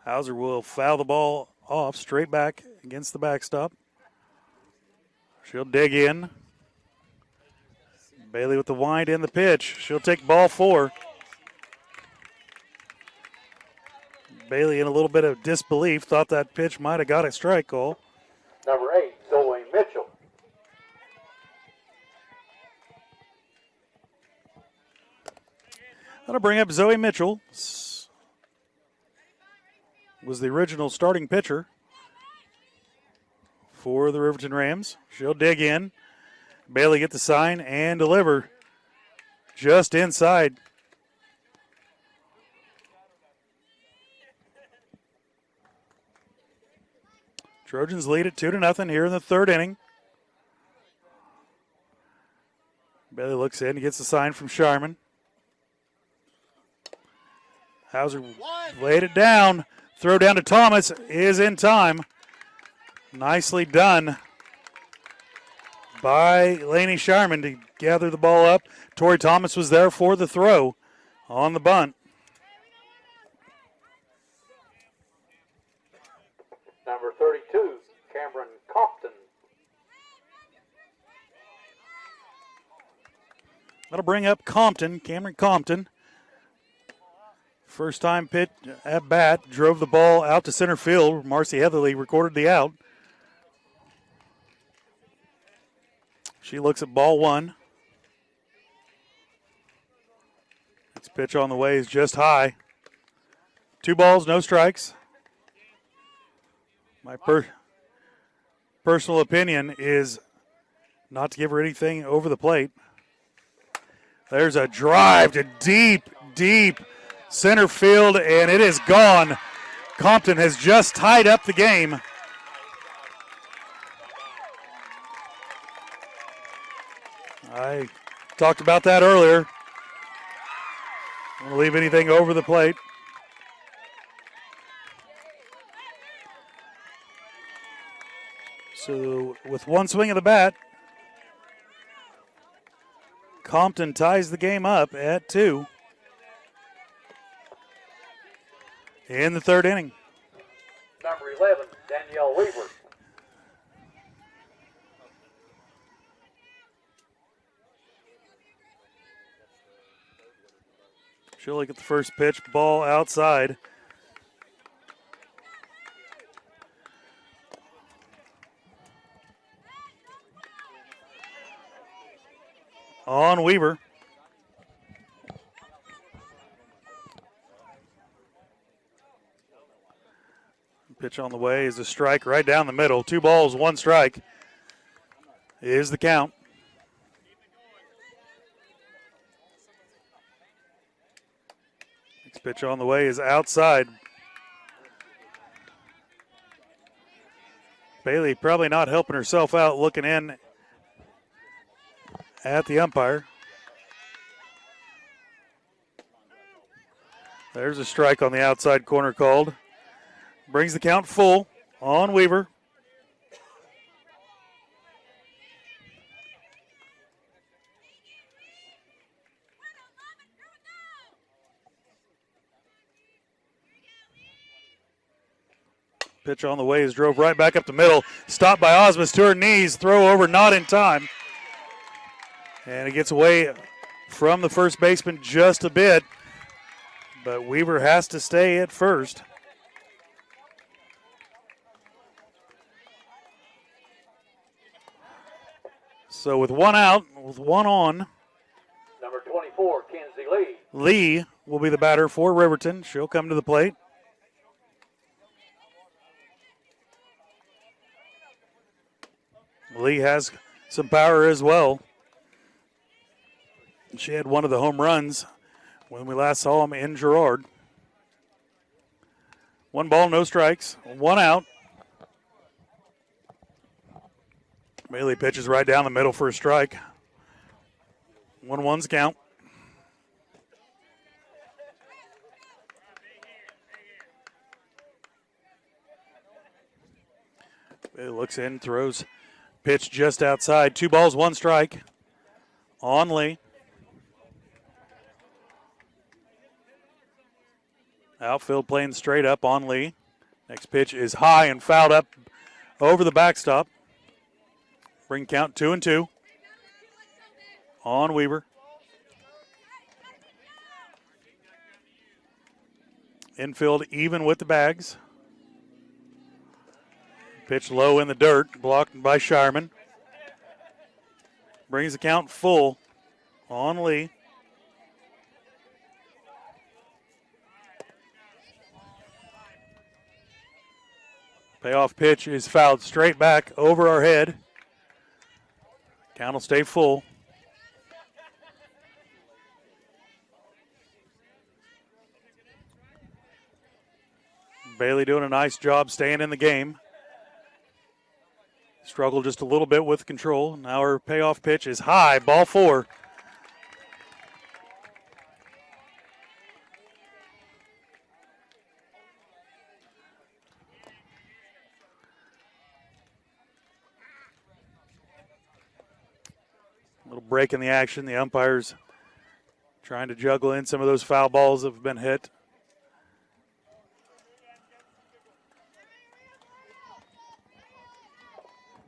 Hauser will foul the ball off straight back against the backstop. She'll dig in. Bailey with the wind and the pitch. She'll take ball 4. Bailey in a little bit of disbelief, thought that pitch might have got a strike call. Number 8, Zoe Mitchell. That'll bring up Zoe Mitchell. Was the original starting pitcher for the Riverton Rams. She'll dig in. Bailey get the sign and deliver just inside. Trojans lead it 2-0 here in the third inning. Bailey looks in, gets the sign from Sharman. Hauser laid it down. Throw down to Thomas is in time. Nicely done by Lainey Sharman to gather the ball up. Tori Thomas was there for the throw on the bunt. Number 32, Cameron Compton. That'll bring up Compton, Cameron Compton. First time pitch at bat, drove the ball out to center field. Marcy Heatherly recorded the out. She looks at ball 1. This pitch on the way is just high. 2 balls, no strikes. My personal opinion is not to give her anything over the plate. There's a drive to deep center field, and it is gone. Compton has just tied up the game. I talked about that earlier. Don't want to leave anything over the plate. So with one swing of the bat, Compton ties the game up at 2 in the third inning. Number 11, Danielle Weaver. She'll look at the first pitch, ball outside. On Weaver. Pitch on the way is a strike right down the middle. 2 balls, 1 strike is the count. Next pitch on the way is outside. Bailey probably not helping herself out, looking in at the umpire. There's a strike on the outside corner called. Brings the count full on Weaver. Pitch on the way is drove right back up the middle. Stopped by Osmus to her knees. Throw over, not in time. And it gets away from the first baseman just a bit. But Weaver has to stay at first. So with 1 out, with 1 on, Number 24, Kenzie Lee. Lee will be the batter for Riverton. She'll come to the plate. Lee has some power as well. She had one of the home runs when we last saw him in Girard. 1 ball, no strikes, 1 out. Bailey pitches right down the middle for a strike. 1-1's count. Bailey looks in, throws pitch just outside. 2 balls, 1 strike on Lee. Outfield playing straight up on Lee. Next pitch is high and fouled up over the backstop. Bring count 2-2 on Weaver. Infield even with the bags. Pitch low in the dirt, blocked by Shireman. Brings the count full on Lee. Payoff pitch is fouled straight back over our head. Count will stay full. Bailey doing a nice job staying in the game. Struggled just a little bit with control. Now our payoff pitch is high, ball 4. Little break in the action. The umpires trying to juggle in some of those foul balls that have been hit.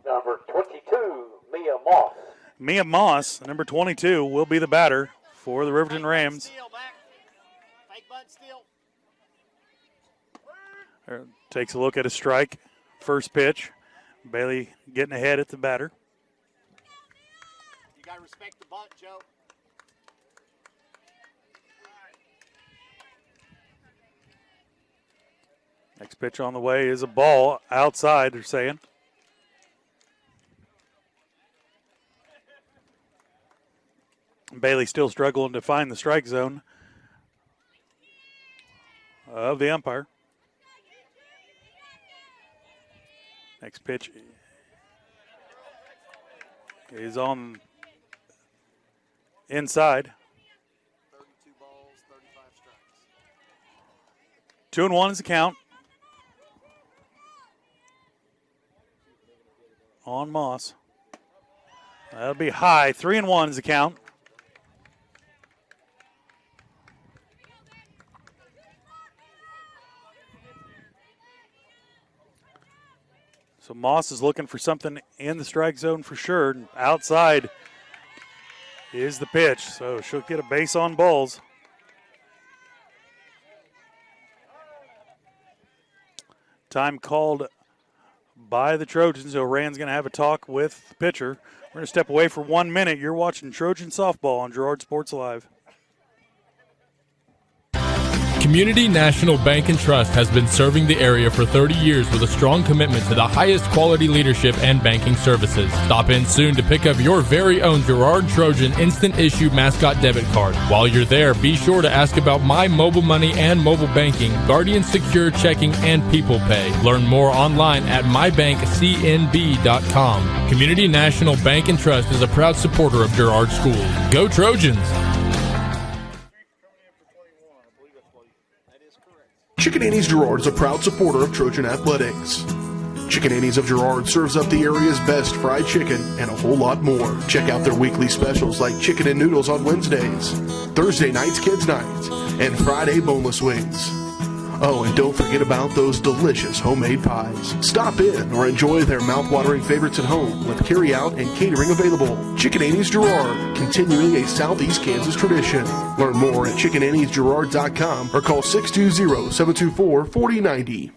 Number 22, Mia Moss. Mia Moss, number 22, will be the batter for the Riverton Rams. Takes a look at a strike. First pitch. Bailey getting ahead at the batter. You got to respect the bunt, Joe. Next pitch on the way is a ball outside, they're saying. Bailey still struggling to find the strike zone of the umpire. Next pitch is on inside. 32 balls, 35 strikes. 2-1 is the count on Moss. That'll be high. 3-1 is the count. So Moss is looking for something in the strike zone for sure. Outside is the pitch, so she'll get a base on balls. Time called by the Trojans. O'Ran's going to have a talk with the pitcher. We're going to step away for 1 minute. You're watching Trojan Softball on Girard Sports Live. Community National Bank and Trust has been serving the area for 30 years with a strong commitment to the highest quality leadership and banking services. Stop in soon to pick up your very own Girard Trojan Instant Issue Mascot Debit Card. While you're there, be sure to ask about My Mobile Money and mobile banking, Guardian Secure Checking, and People Pay. Learn more online at mybankcnb.com. Community National Bank and Trust is a proud supporter of Girard Schools. Go Trojans! Chicken Annie's Girard is a proud supporter of Trojan Athletics. Chicken Annie's of Girard serves up the area's best fried chicken and a whole lot more. Check out their weekly specials like chicken and noodles on Wednesdays, Thursday nights kids nights, and Friday boneless wings. Oh, and don't forget about those delicious homemade pies. Stop in or enjoy their mouth-watering favorites at home with carry-out and catering available. Chicken Annie's Girard, continuing a Southeast Kansas tradition. Learn more at chickenanniesgirard.com or call 620-724-4090.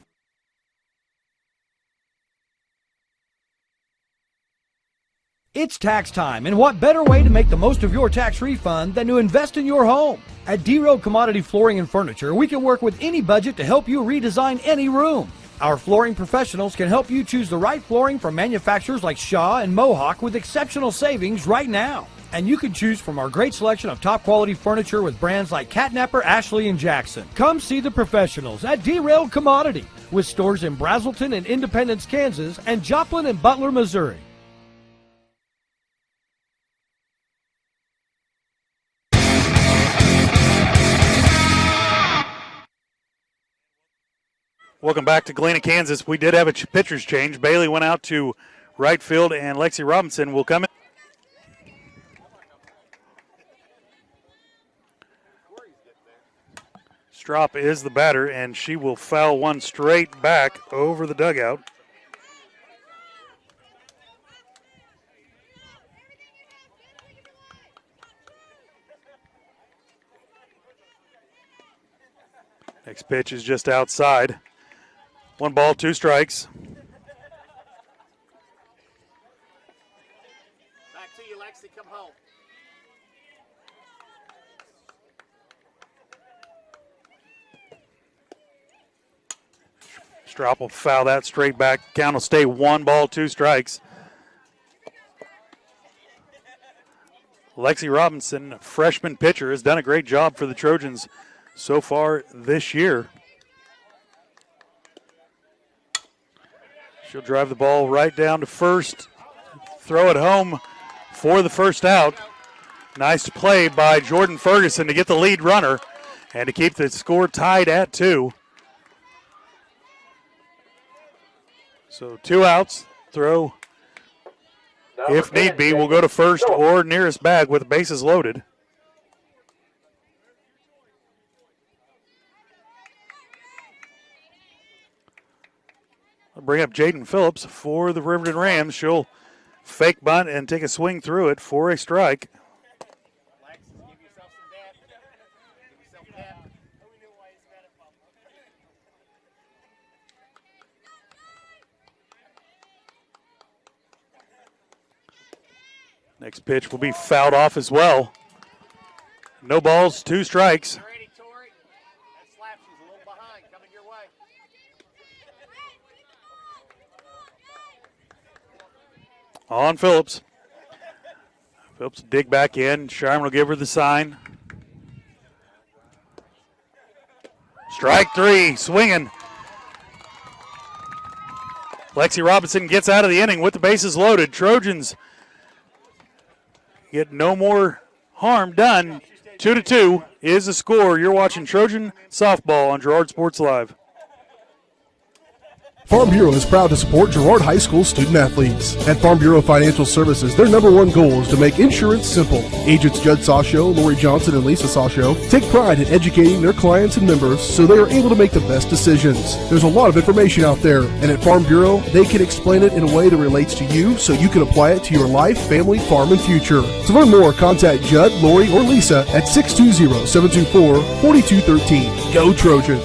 It's tax time, and what better way to make the most of your tax refund than to invest in your home? At D-Road Commodity Flooring and Furniture, we can work with any budget to help you redesign any room. Our flooring professionals can help you choose the right flooring from manufacturers like Shaw and Mohawk with exceptional savings right now. And you can choose from our great selection of top quality furniture with brands like Catnapper, Ashley, and Jackson. Come see the professionals at Derailed Commodity with stores in Brazelton and Independence, Kansas, and Joplin and Butler, Missouri. Welcome back to Galena, Kansas. We did have a pitcher's change. Bailey went out to right field, and Lexy Robinson will come in. Strop is the batter, and she will foul one straight back over the dugout. Next pitch is just outside. 1 ball, 2 strikes. Back to you, Lexi. Come home. Strop will foul that straight back. Count will stay 1 ball, 2 strikes. Lexy Robinson, freshman pitcher, has done a great job for the Trojans so far this year. She'll drive the ball right down to first, throw it home for the first out. Nice play by Jordan Ferguson to get the lead runner and to keep the score tied at 2. So 2 outs, throw if need be. We'll go to first or nearest bag with the bases loaded. I'll bring up Jaden Phillips for the Riverton Rams. She'll fake bunt and take a swing through it for a strike. Next pitch will be fouled off as well. No balls, 2 strikes. On Phillips. Phillips dig back in. Sharman will give her the sign. Strike 3, swinging. Lexy Robinson gets out of the inning with the bases loaded. Trojans get no more harm done. 2-2 is the score. You're watching Trojan Softball on Girard Sports Live. Farm Bureau is proud to support Girard High School student athletes. At Farm Bureau Financial Services, their #1 goal is to make insurance simple. Agents Judd Sasho, Lori Johnson, and Lisa Sasho take pride in educating their clients and members so they are able to make the best decisions. There's a lot of information out there, and at Farm Bureau, they can explain it in a way that relates to you so you can apply it to your life, family, farm, and future. To learn more, contact Judd, Lori, or Lisa at 620-724-4213. Go Trojans!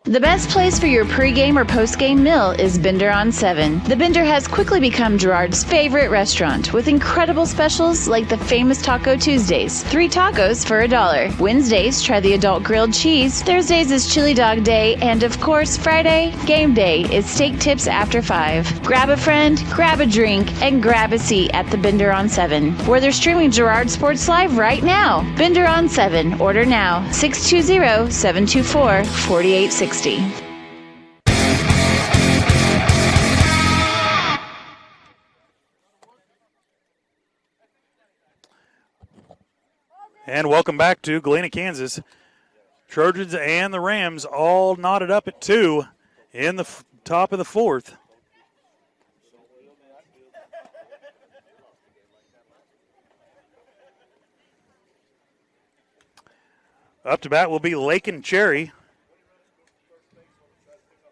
The best place for your pregame or postgame meal is Bender on 7. The Bender has quickly become Girard's favorite restaurant with incredible specials like the famous Taco Tuesdays. 3 tacos for $1. Wednesdays, try the adult grilled cheese. Thursdays is chili dog day. And of course, Friday, game day, is steak tips after 5. Grab a friend, grab a drink, and grab a seat at the Bender on 7, where they're streaming Girard Sports Live right now. Bender on 7. Order now. 620-724-4860. And welcome back to Galena, Kansas. Trojans and the Rams all knotted up at 2 in the top of the 4th. Up to bat will be Lake and Cherry.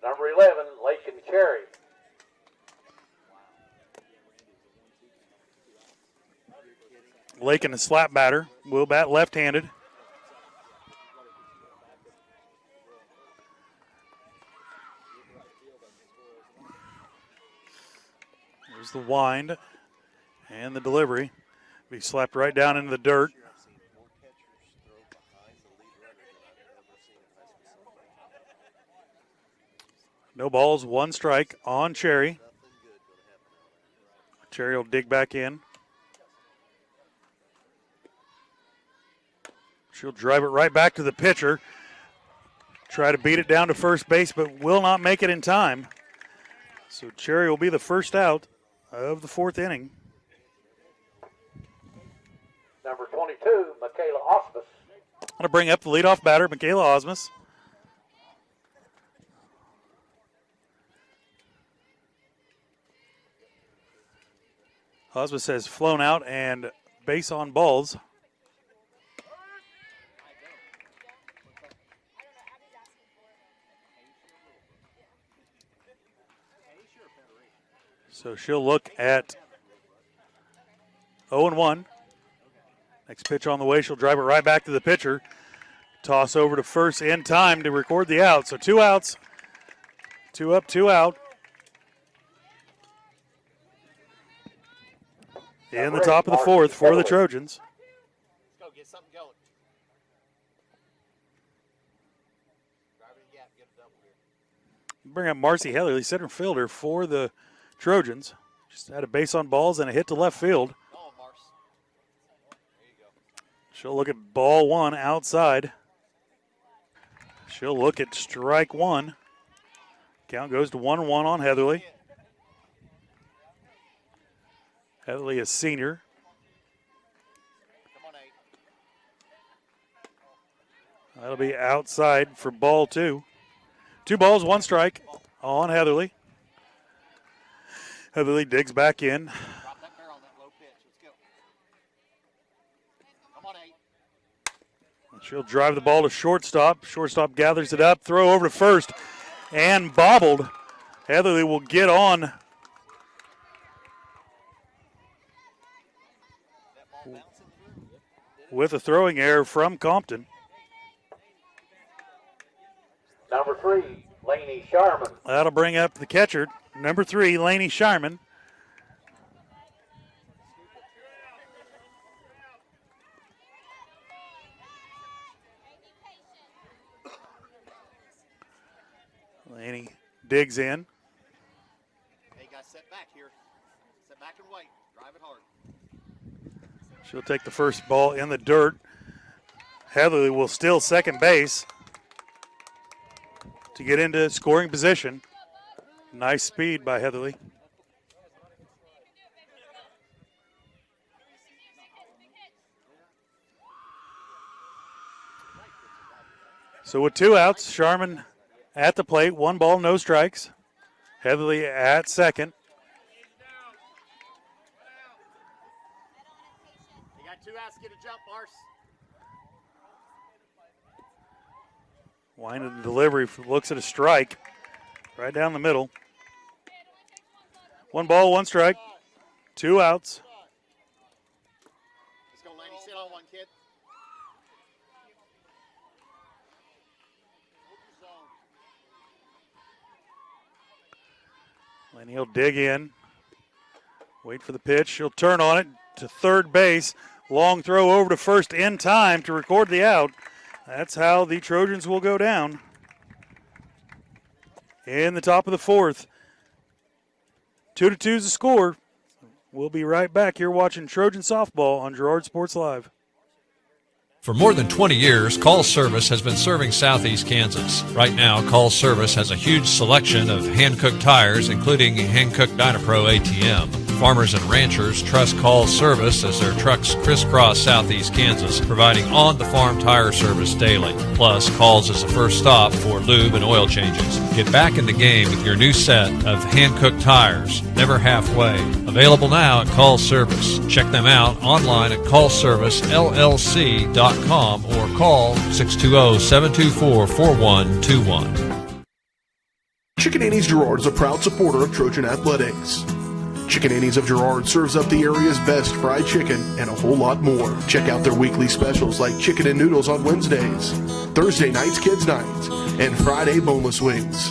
Number 11, Lake and Cherry. Lake and a slap batter. Will bat left-handed. There's the wind and the delivery. Be slapped right down into the dirt. No balls, 1 strike on Cherry. Cherry will dig back in. She'll drive it right back to the pitcher. Try to beat it down to first base, but will not make it in time. So Cherry will be the first out of the fourth inning. Number 22, Michaela Osmus. I'm going to bring up the leadoff batter, Michaela Osmus. Osmus has flown out and base on balls. So she'll look at 0-1. Next pitch on the way, she'll drive it right back to the pitcher. Toss over to first in time to record the out. So 2 outs. 2 up, 2 out. In the top of the fourth for the Trojans. Let's go get something going. Drive it in the gap, get a double here. Bring up Marcy Heatherly, center fielder for the Trojans. Just had a base on balls and a hit to left field. She'll look at ball one outside. She'll look at strike one. Count goes to 1-1 on Heatherly. Heatherly is senior. That'll be outside for ball two. 2 balls, 1 strike on Heatherly. Heatherly digs back in. Drop that barrel on that low pitch. Let's go. Come on, 8. She'll drive the ball to shortstop. Shortstop gathers it up. Throw over to first and bobbled. Heatherly will get on. With a throwing error from Compton. Number 3, Lainey Sharman. That'll bring up the catcher, number 3, Lainey Sharman. Lainey digs in. Hey, guys, set back here. Set back and wait. Drive it hard. She'll take the first ball in the dirt. Heatherly will steal second base to get into scoring position. Nice speed by Heatherly. So with 2 outs, Sharman at the plate, 1 ball, no strikes. Heatherly at second. You got 2 outs, get a jump, Mars. Winding the delivery, looks at a strike right down the middle. 1 ball, 1 strike, 2 outs. Let's go, Laney. Sit on one, kid. Laney will dig in. Wait for the pitch. She'll turn on it to third base. Long throw over to first in time to record the out. That's how the Trojans will go down. In the top of the fourth. 2-2 is the score. We'll be right back here watching Trojan softball on Girard Sports Live. For more than 20 years, Call Service has been serving Southeast Kansas. Right now, Call Service has a huge selection of hand-cooked tires, including hand-cooked Dynapro ATM. Farmers and ranchers trust Call Service as their trucks crisscross Southeast Kansas, providing on-the-farm tire service daily. Plus, Calls is the first stop for lube and oil changes. Get back in the game with your new set of hand-cooked tires, never halfway. Available now at Call Service. Check them out online at callservicellc.com or call 620-724-4121. Chicken Annie's Girard is a proud supporter of Trojan Athletics. Chicken Annie's of Girard serves up the area's best fried chicken and a whole lot more. Check out their weekly specials like chicken and noodles on Wednesdays, Thursday nights kids nights, and Friday boneless wings.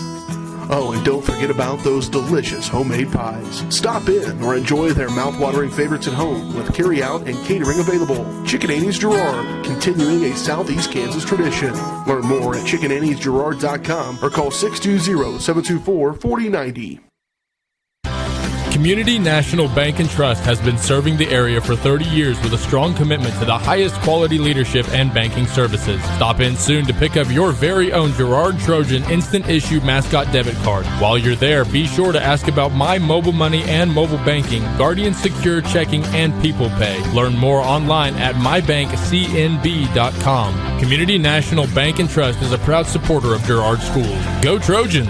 Oh, and don't forget about those delicious homemade pies. Stop in or enjoy their mouth-watering favorites at home with carry-out and catering available. Chicken Annie's Girard, continuing a Southeast Kansas tradition. Learn more at chickenanniesgirard.com or call 620-724-4090. Community National Bank and Trust has been serving the area for 30 years with a strong commitment to the highest quality leadership and banking services. Stop in soon to pick up your very own Girard Trojan Instant Issue Mascot Debit Card. While you're there, be sure to ask about My Mobile Money and mobile banking, Guardian Secure Checking, and People Pay. Learn more online at mybankcnb.com. Community National Bank and Trust is a proud supporter of Girard Schools. Go Trojans!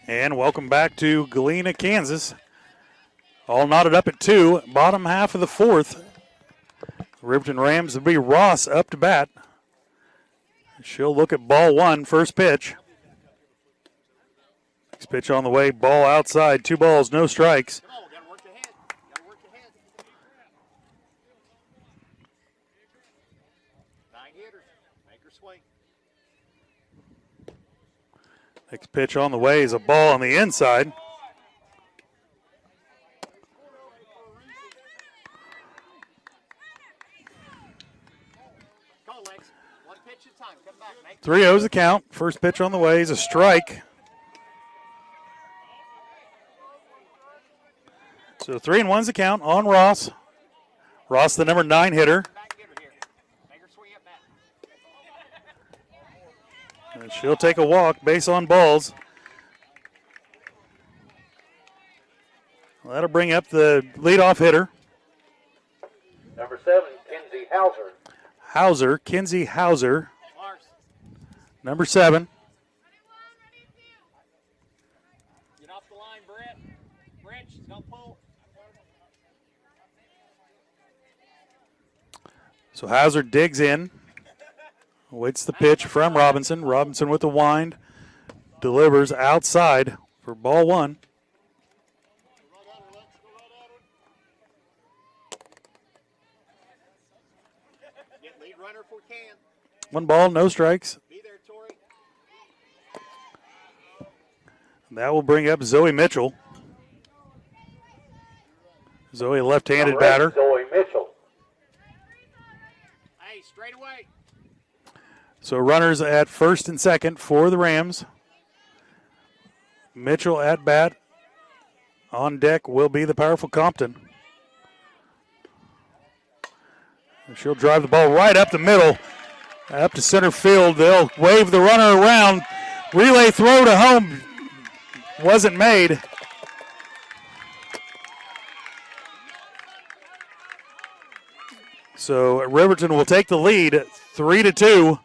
And welcome back to Galena, Kansas. All knotted up at 2, bottom half of the 4th. Riverton Rams will be Ross up to bat. She'll look at ball 1, first pitch. Next pitch on the way, ball outside, 2 balls, no strikes. Next pitch on the way is a ball on the inside. Go, Lex. 1 pitch at a time. Come back. 3-0's the count. First pitch on the way is a strike. So 3-1's the count on Ross. Ross, the number 9 hitter. And she'll take a walk, base on balls. Well, that'll bring up the leadoff hitter. Number 7, Kinsey Hauser. Kinsey Hauser. Number 7. Get off the line, Brett. Brett, she's going to pull. So Hauser digs in. Waits the pitch from Robinson. Robinson with the wind. Delivers outside for ball 1. Get lead runner if we can. 1 ball, no strikes. Be there, Tori. That will bring up Zoe Mitchell. Zoe, a left-handed batter. Zoe Mitchell. Hey, straight away. So runners at first and second for the Rams. Mitchell at bat. On deck will be the powerful Compton. And she'll drive the ball right up the middle, up to center field. They'll wave the runner around. Relay throw to home wasn't made. So Riverton will take the lead, 3-2.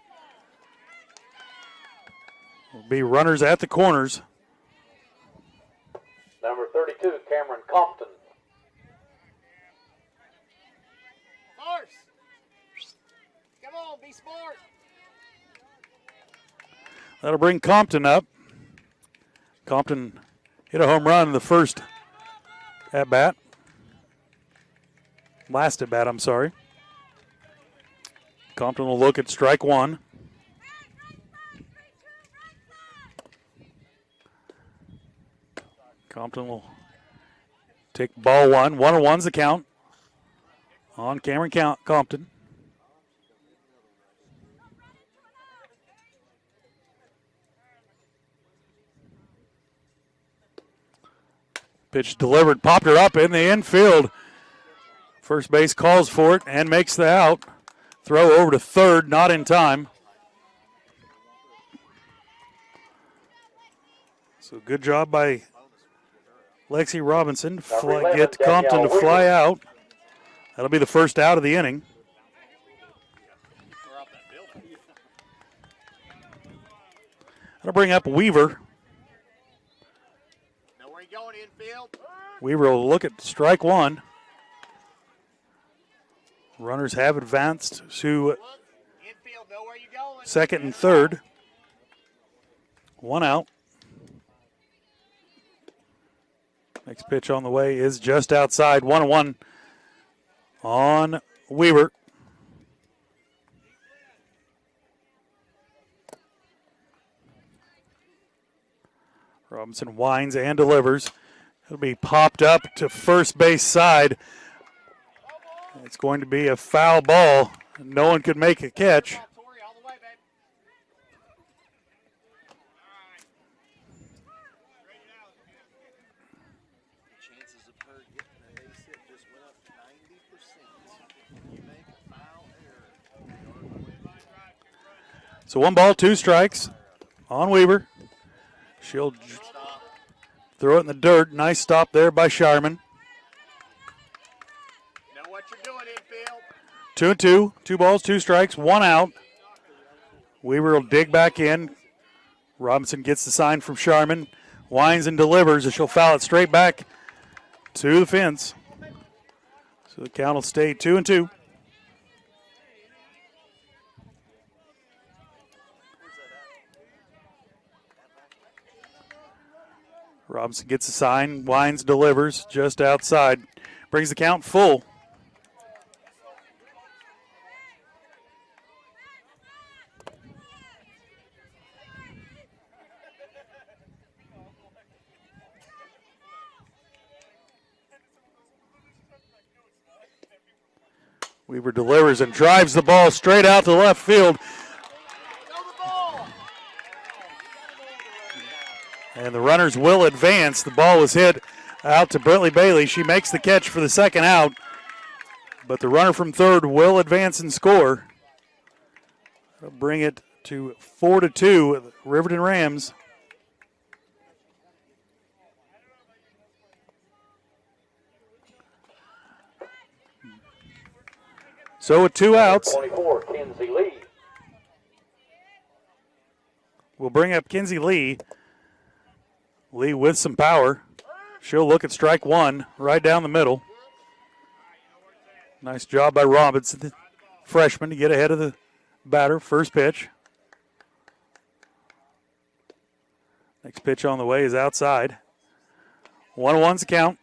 Will be runners at the corners. Number 32, Cameron Compton. Horse. Come on, be smart. That'll bring Compton up. Compton hit a home run in the first at-bat. Last at-bat, I'm sorry. Compton will look at strike 1. Compton will take ball 1. 1-1's the count on Cameron Compton. Pitch delivered, popped her up in the infield. First base calls for it and makes the out. Throw over to third, not in time. So good job by Lexy Robinson to get Compton to fly out. That'll be the first out of the inning. That'll bring up Weaver. Know where you're going, infield. Weaver will look at strike 1. Runners have advanced to second and third. 1 out. Next pitch on the way is just outside. 1-1 on Weaver. Robinson winds and delivers. It'll be popped up to first base side. It's going to be a foul ball. No one could make a catch. So 1 ball, 2 strikes on Weaver. She'll throw it in the dirt. Nice stop there by Sharman. Know what you're doing, infield. 2-2. 2 balls, 2 strikes, 1 out. Weaver will dig back in. Robinson gets the sign from Sharman. Winds and delivers, and she'll foul it straight back to the fence. So the count will stay 2-2. Robinson gets the sign. Winds, delivers just outside. Brings the count full. Weaver delivers and drives the ball straight out to left field. And the runners will advance. The ball was hit out to Britley Bailey. She makes the catch for the second out. But the runner from third will advance and score. That'll bring it to 4-2, Riverton Rams. So with 2 outs, 24, Kinsey Lee. we'll bring up Kinsey Lee. Lee with some power. She'll look at strike 1 right down the middle. Nice job by Robinson, the freshman, to get ahead of the batter. First pitch. Next pitch on the way is outside. 1-1's the count.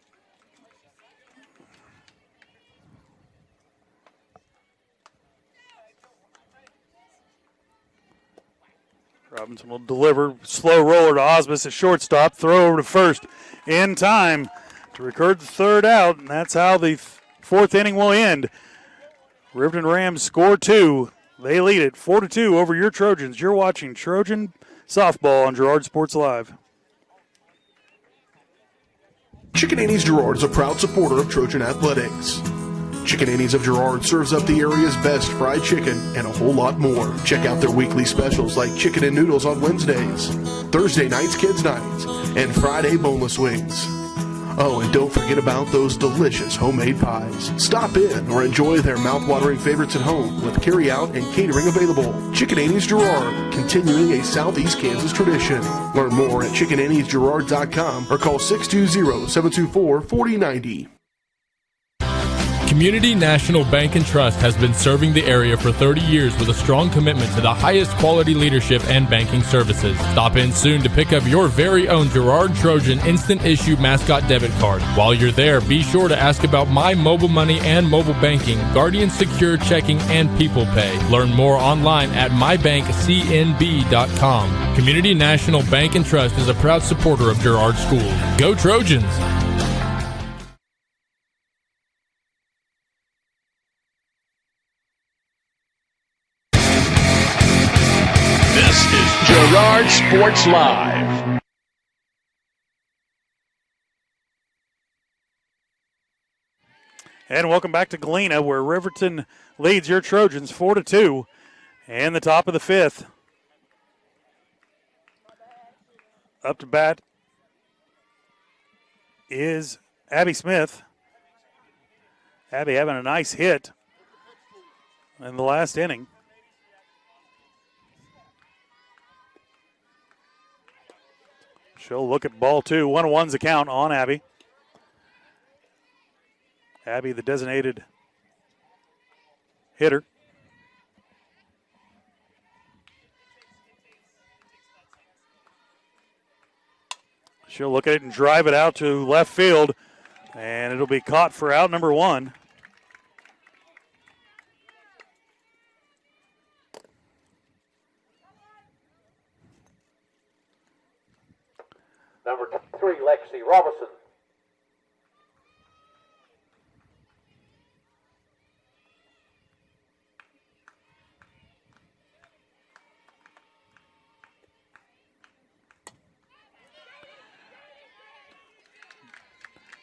Robinson will deliver. Slow roller to Osmus at shortstop. Throw over to first in time to record the third out, and that's how the fourth inning will end. Riverton Rams score 2. They lead it 4-2 over your Trojans. You're watching Trojan softball on Girard Sports Live. Chicken Annie's Girard is a proud supporter of Trojan Athletics. Chicken Annie's of Girard serves up the area's best fried chicken and a whole lot more. Check out their weekly specials like chicken and noodles on Wednesdays, Thursday nights kids nights, and Friday boneless wings. Oh, and don't forget about those delicious homemade pies. Stop in or enjoy their mouth-watering favorites at home with carry-out and catering available. Chicken Annie's Girard, continuing a Southeast Kansas tradition. Learn more at chickenanniesgirard.com or call 620-724-4090. Community National Bank and Trust has been serving the area for 30 years with a strong commitment to the highest quality leadership and banking services. Stop in soon to pick up your very own Girard Trojan Instant Issue Mascot Debit Card. While you're there, be sure to ask about My Mobile Money and mobile banking, Guardian Secure Checking, and People Pay. Learn more online at mybankcnb.com. Community National Bank and Trust is a proud supporter of Girard Schools. Go Trojans! This is Girard Sports Live. And welcome back to Galena, where Riverton leads your Trojans 4-2 and the top of the 5th. Up to bat is Abby Smith. Abby having a nice hit in the last inning. She'll look at ball 2. 1-1's the count on Abby. Abby, the designated hitter. She'll look at it and drive it out to left field, and it'll be caught for out number 1. Number 3, Lexy Robinson.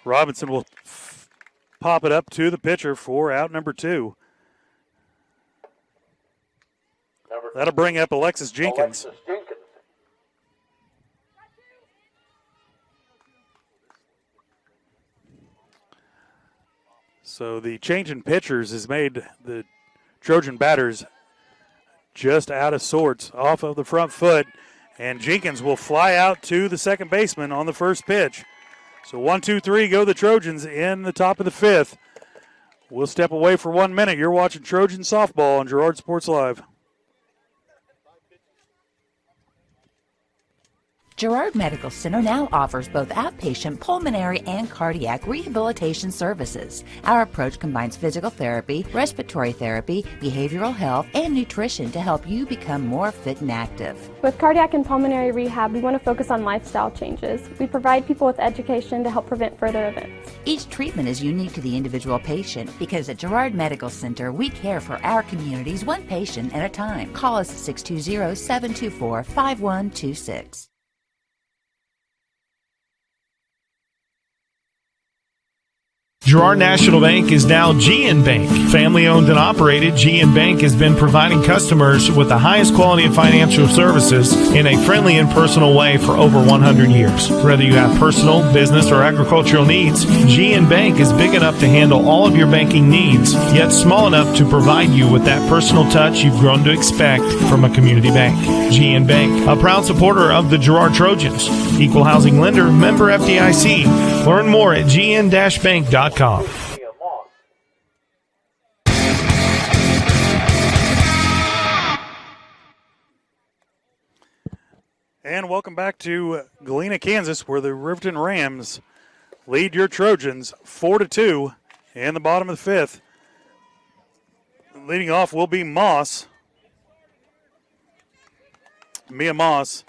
Robinson will pop it up to the pitcher for out number 2. That'll bring up Alexis Jenkins. So the change in pitchers has made the Trojan batters just out of sorts off of the front foot. And Jenkins will fly out to the second baseman on the first pitch. So 1-2-3 go the Trojans in the top of the fifth. We'll step away for 1 minute. You're watching Trojan softball on Girard Sports Live. Girard Medical Center now offers both outpatient pulmonary and cardiac rehabilitation services. Our approach combines physical therapy, respiratory therapy, behavioral health, and nutrition to help you become more fit and active. With cardiac and pulmonary rehab, we want to focus on lifestyle changes. We provide people with education to help prevent further events. Each treatment is unique to the individual patient because at Girard Medical Center, we care for our communities one patient at a time. Call us at 620-724-5126. Girard National Bank is now GN Bank. Family owned and operated, GN Bank has been providing customers with the highest quality of financial services in a friendly and personal way for over 100 years. Whether you have personal, business, or agricultural needs, GN Bank is big enough to handle all of your banking needs, yet small enough to provide you with that personal touch you've grown to expect from a community bank. GN Bank, a proud supporter of the Girard Trojans. Equal housing lender, member FDIC. Learn more at gn-bank.com. And welcome back to Galena, Kansas, where the Riverton Rams lead your Trojans 4-2 in the bottom of the fifth. Leading off will be Moss. Mia Moss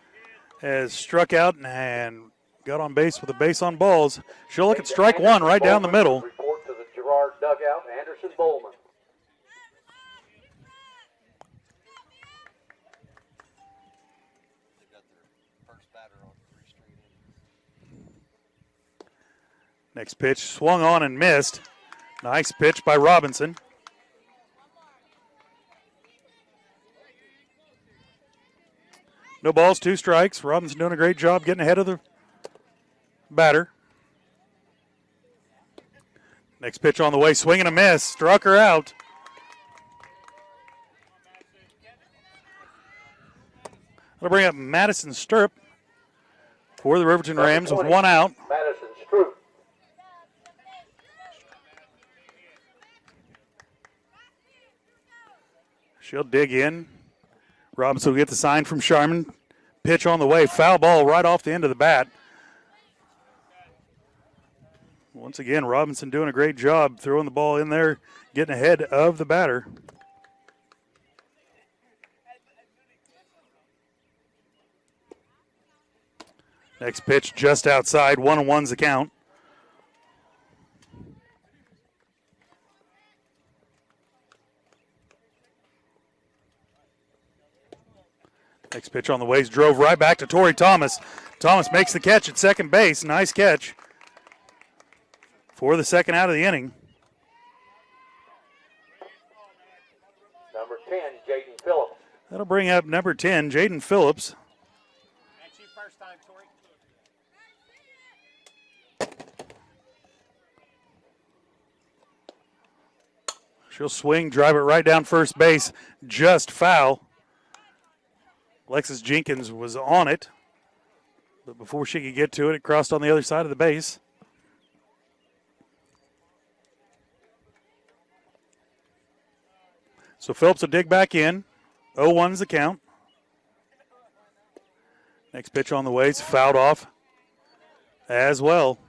has struck out and got on base with a base on balls. She'll look at strike one right down the middle. Report to the Girard dugout, Anderson Bowman. Next pitch swung on and missed. Nice pitch by Robinson. No balls, 2 strikes. Robinson doing a great job getting ahead of the batter. Next pitch on the way, swing and a miss. Struck her out. That'll bring up Madison Stirp for the Riverton Rams with 1 out. Madison Stroop. She'll dig in. Robinson will get the sign from Sharman. Pitch on the way, foul ball right off the end of the bat. Once again, Robinson doing a great job throwing the ball in there, getting ahead of the batter. Next pitch just outside, 1-1's the count. Next pitch on the ways, drove right back to Tori Thomas. Thomas makes the catch at second base. Nice catch for the second out of the inning. Number 10, Jaden Phillips. That'll bring up number 10, Jaden Phillips. That's you first time, Tori. She'll swing, drive it right down first base, just foul. Alexis Jenkins was on it, but before she could get to it, it crossed on the other side of the base. So Phillips will dig back in. 0-1's the count. Next pitch on the way, it's fouled off as well.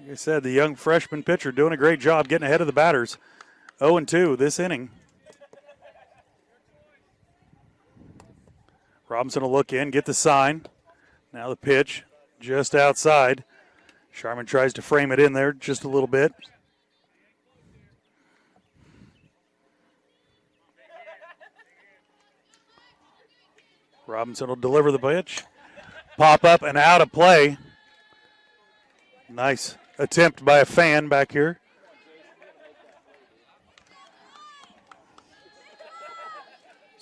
Like I said, the young freshman pitcher doing a great job getting ahead of the batters. 0-2 this inning. Robinson will look in, get the sign. Now the pitch just outside. Sharman tries to frame it in there just a little bit. Robinson will deliver the pitch. Pop up and out of play. Nice attempt by a fan back here.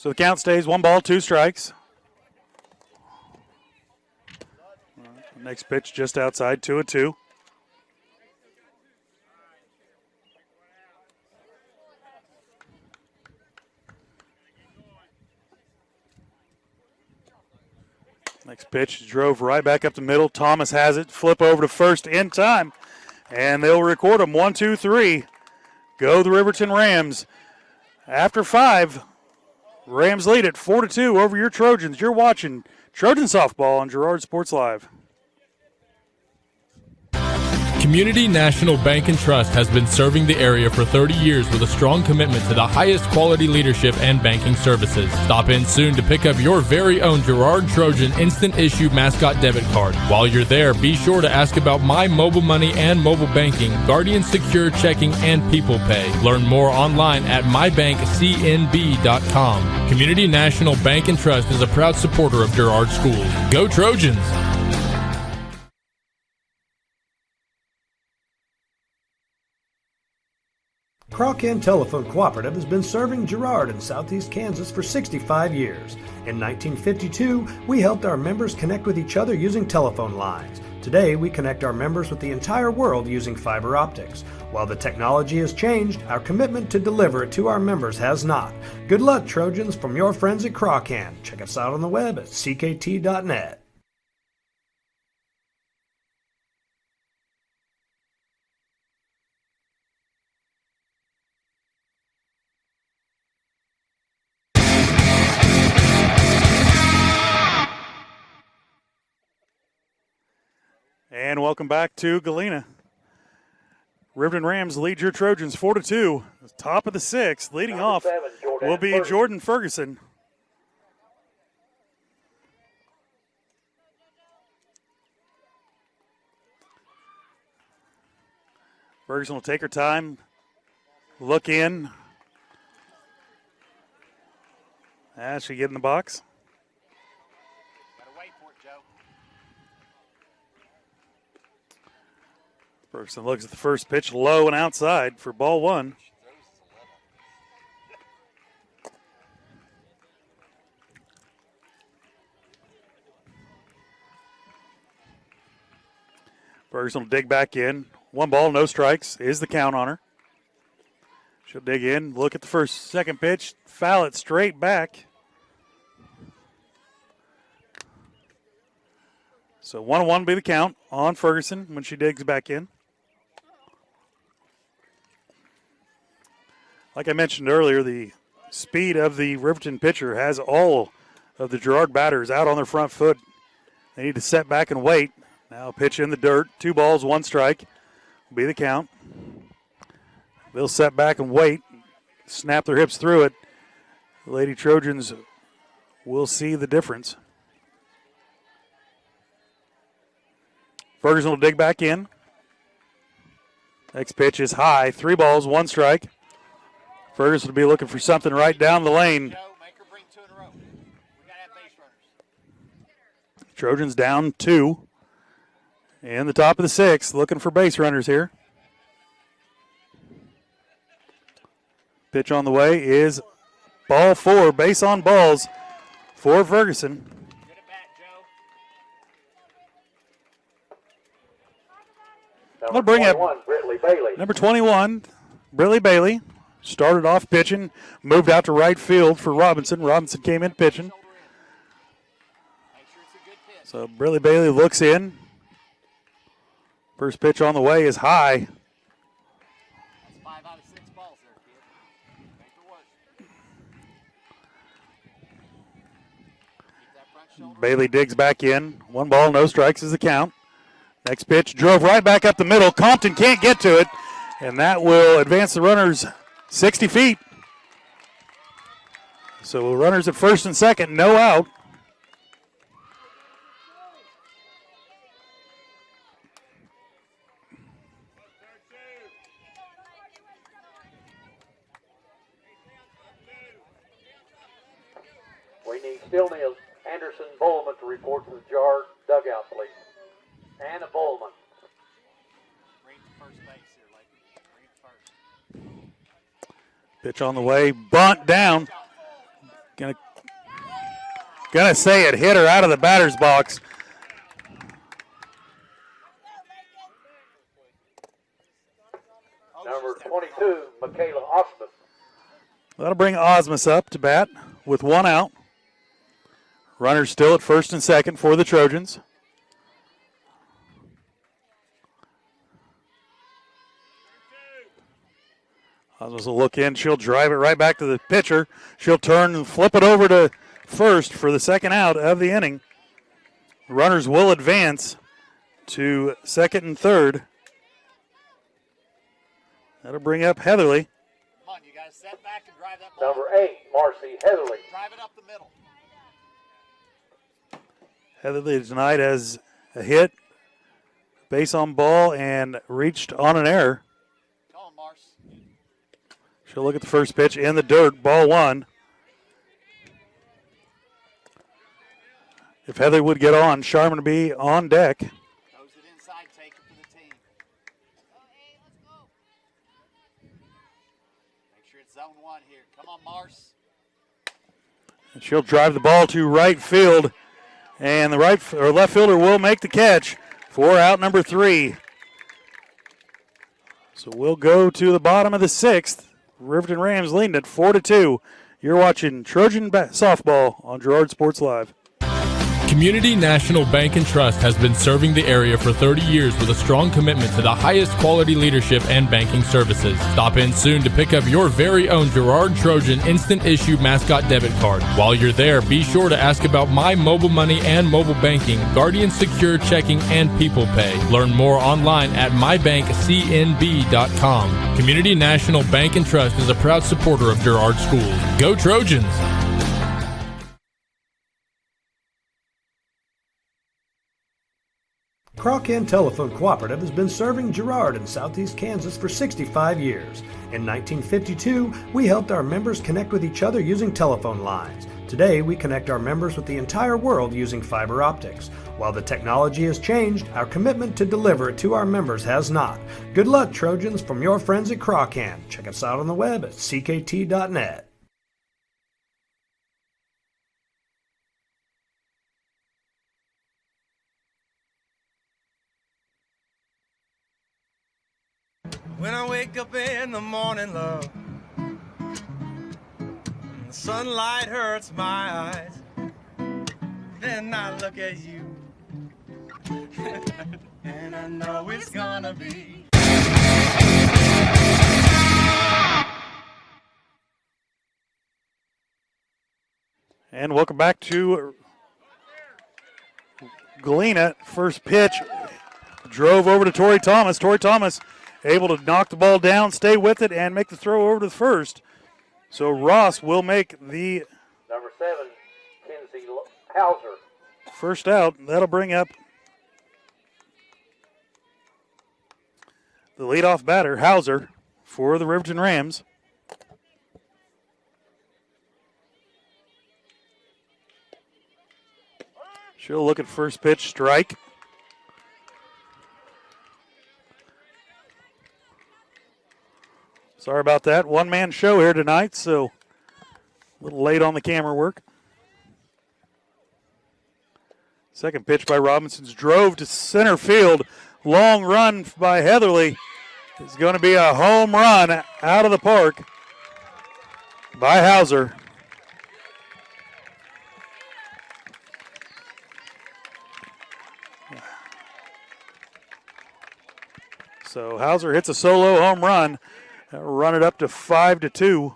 So the count stays 1 ball, 2 strikes. Next pitch just outside, 2-2. Next pitch drove right back up the middle. Thomas has it. Flip over to first in time. And they'll record them. 1, 2, 3. Go the Riverton Rams. After 5, Rams lead it 4-2 over your Trojans. You're watching Trojan Softball on Girard Sports Live. Community National Bank and Trust has been serving the area for 30 years with a strong commitment to the highest quality leadership and banking services. Stop in soon to pick up your very own Girard Trojan Instant Issue Mascot Debit Card. While you're there, be sure to ask about My Mobile Money and mobile banking, Guardian Secure Checking, and People Pay. Learn more online at mybankcnb.com. Community National Bank and Trust is a proud supporter of Girard Schools. Go Trojans! Crawcan Telephone Cooperative has been serving Girard in southeast Kansas for 65 years. In 1952, we helped our members connect with each other using telephone lines. Today, we connect our members with the entire world using fiber optics. While the technology has changed, our commitment to deliver it to our members has not. Good luck, Trojans, from your friends at Crawcan. Check us out on the web at ckt.net. And welcome back to Galena. Riverton Rams lead your Trojans 4-2. Top of the 6th, leading off will be Jordan Ferguson. Ferguson will take her time, look in. As she get in the box. Ferguson looks at the first pitch, low and outside for ball 1. Ferguson will dig back in. 1 ball, no strikes is the count on her. She'll dig in, look at the second pitch, foul it straight back. So 1-1 will be the count on Ferguson when she digs back in. Like I mentioned earlier, the speed of the Riverton pitcher has all of the Girard batters out on their front foot. They need to set back and wait. Now pitch in the dirt. 2 balls, 1 strike will be the count. They'll set back and wait, snap their hips through it. The Lady Trojans will see the difference. Ferguson will dig back in. Next pitch is high. 3 balls, 1 strike. Ferguson will be looking for something right down the lane. Trojans down 2. And the top of the 6th, looking for base runners here. Pitch on the way is ball 4, base on balls for Ferguson. I'm going to bring up number 21, Britley Bailey. Started off pitching, moved out to right field for Robinson. Robinson came in pitching. So Britley Bailey looks in. First pitch on the way is high. Bailey digs back in. 1 ball, no strikes is the count. Next pitch drove right back up the middle. Compton can't get to it, and that will advance the runners 60 feet. So runners at first and second, no out. We need Stillness, Anderson, Bowman to report to the Girard dugout, please. Anna Bowman. Pitch on the way, bunt down. Gonna say it hit her out of the batter's box. Number 22, Michaela Osmus. That'll bring Osmus up to bat with one out. Runners still at first and second for the Trojans. Osmus will look in. She'll drive it right back to the pitcher. She'll turn and flip it over to first for the second out of the inning. Runners will advance to second and third. That'll bring up Heatherly. Come on, you guys set back and drive that ball. Number 8, Marcy Heatherly. Drive it up the middle. Heatherly tonight has a hit, base on ball, and reached on an error. Come on, Mars. She'll look at the first pitch in the dirt, ball one. If Heather would get on, Sharman would be on deck. Throws it inside, take it for the team. Make sure it's zone one here. Come on, Mars. And she'll drive the ball to right field, and the left fielder will make the catch for out number 3. So we'll go to the bottom of the 6th. Riverton Rams leading at 4-2. You're watching Trojan softball on Girard Sports Live. Community National Bank and Trust has been serving the area for 30 years with a strong commitment to the highest quality leadership and banking services. Stop in soon to pick up your very own Girard Trojan Instant Issue Mascot Debit Card. While you're there, be sure to ask about My Mobile Money and mobile banking, Guardian Secure Checking, and People Pay. Learn more online at mybankcnb.com. Community National Bank and Trust is a proud supporter of Girard Schools. Go Trojans! Crawcan Telephone Cooperative has been serving Girard in southeast Kansas for 65 years. In 1952, we helped our members connect with each other using telephone lines. Today, we connect our members with the entire world using fiber optics. While the technology has changed, our commitment to deliver it to our members has not. Good luck, Trojans, from your friends at Crawcan. Check us out on the web at ckt.net. When I wake up in the morning, love, and the sunlight hurts my eyes, then I look at you, and I know it's gonna be. And welcome back to Galena. First pitch drove over to Tori Thomas. Tori Thomas able to knock the ball down, stay with it, and make the throw over to the first. So Ross will make the Number 7, Kinsey Hauser. first out. That'll bring up the leadoff batter, Hauser, for the Riverton Rams. She'll look at first pitch, strike. Sorry about that. One-man show here tonight, so a little late on the camera work. Second pitch by Robinson's drove to center field. Long run by Heatherly. It's going to be a home run out of the park by Hauser. So Hauser hits a solo home run. That'll run it up to 5-2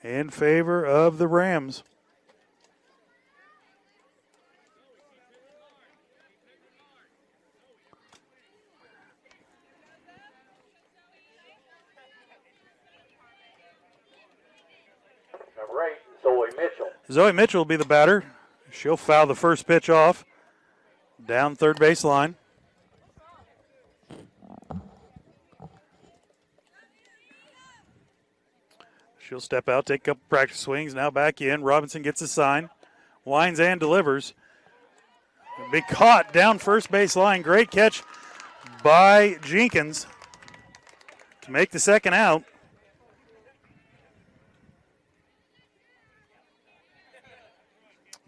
in favor of the Rams. Number 8, Zoe Mitchell. Zoe Mitchell will be the batter. She'll foul the first pitch off down third base line. She'll step out, take a couple practice swings, now back in. Robinson gets a sign, winds and delivers. Be caught down first base line. Great catch by Jenkins to make the second out.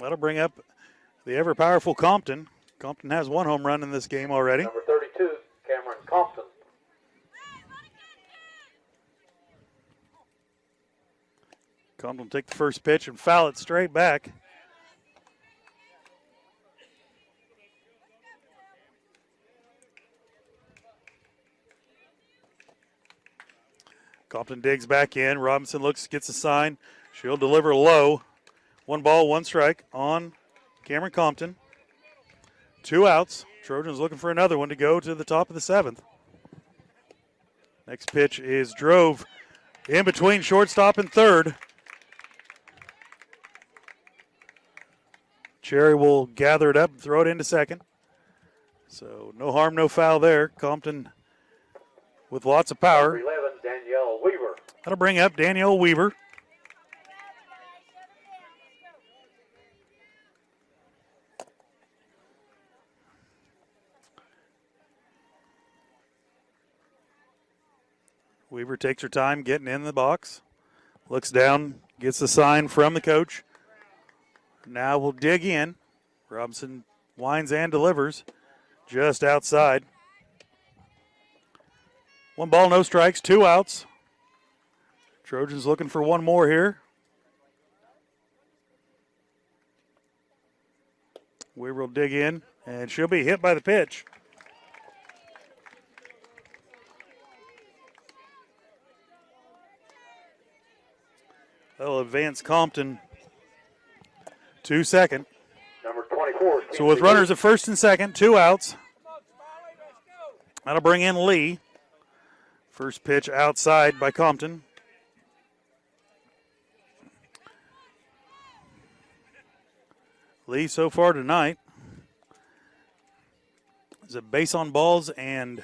That'll bring up the ever-powerful Compton. Compton has 1 home run in this game already. Number 32, Cameron Compton. Compton will take the first pitch and foul it straight back. Compton digs back in. Robinson gets a sign. She'll deliver low. 1 ball, 1 strike on Cameron Compton. 2 outs. Trojans looking for another one to go to the top of the 7th. Next pitch is drove in between shortstop and third. Cherry will gather it up and throw it into second. So no harm, no foul there. Compton with lots of power. Number 11, Danielle Weaver. That'll bring up Danielle Weaver. Weaver takes her time getting in the box. Looks down, gets the sign from the coach. Now we'll dig in. Robinson winds and delivers just outside. 1 ball, no strikes, 2 outs. Trojans looking for 1 more here. Weaver will dig in, and she'll be hit by the pitch. That'll advance Compton to second. Number 24. So with runners at first and second, 2 outs. That'll bring in Lee. First pitch outside by Compton. Lee so far tonight is a base on balls and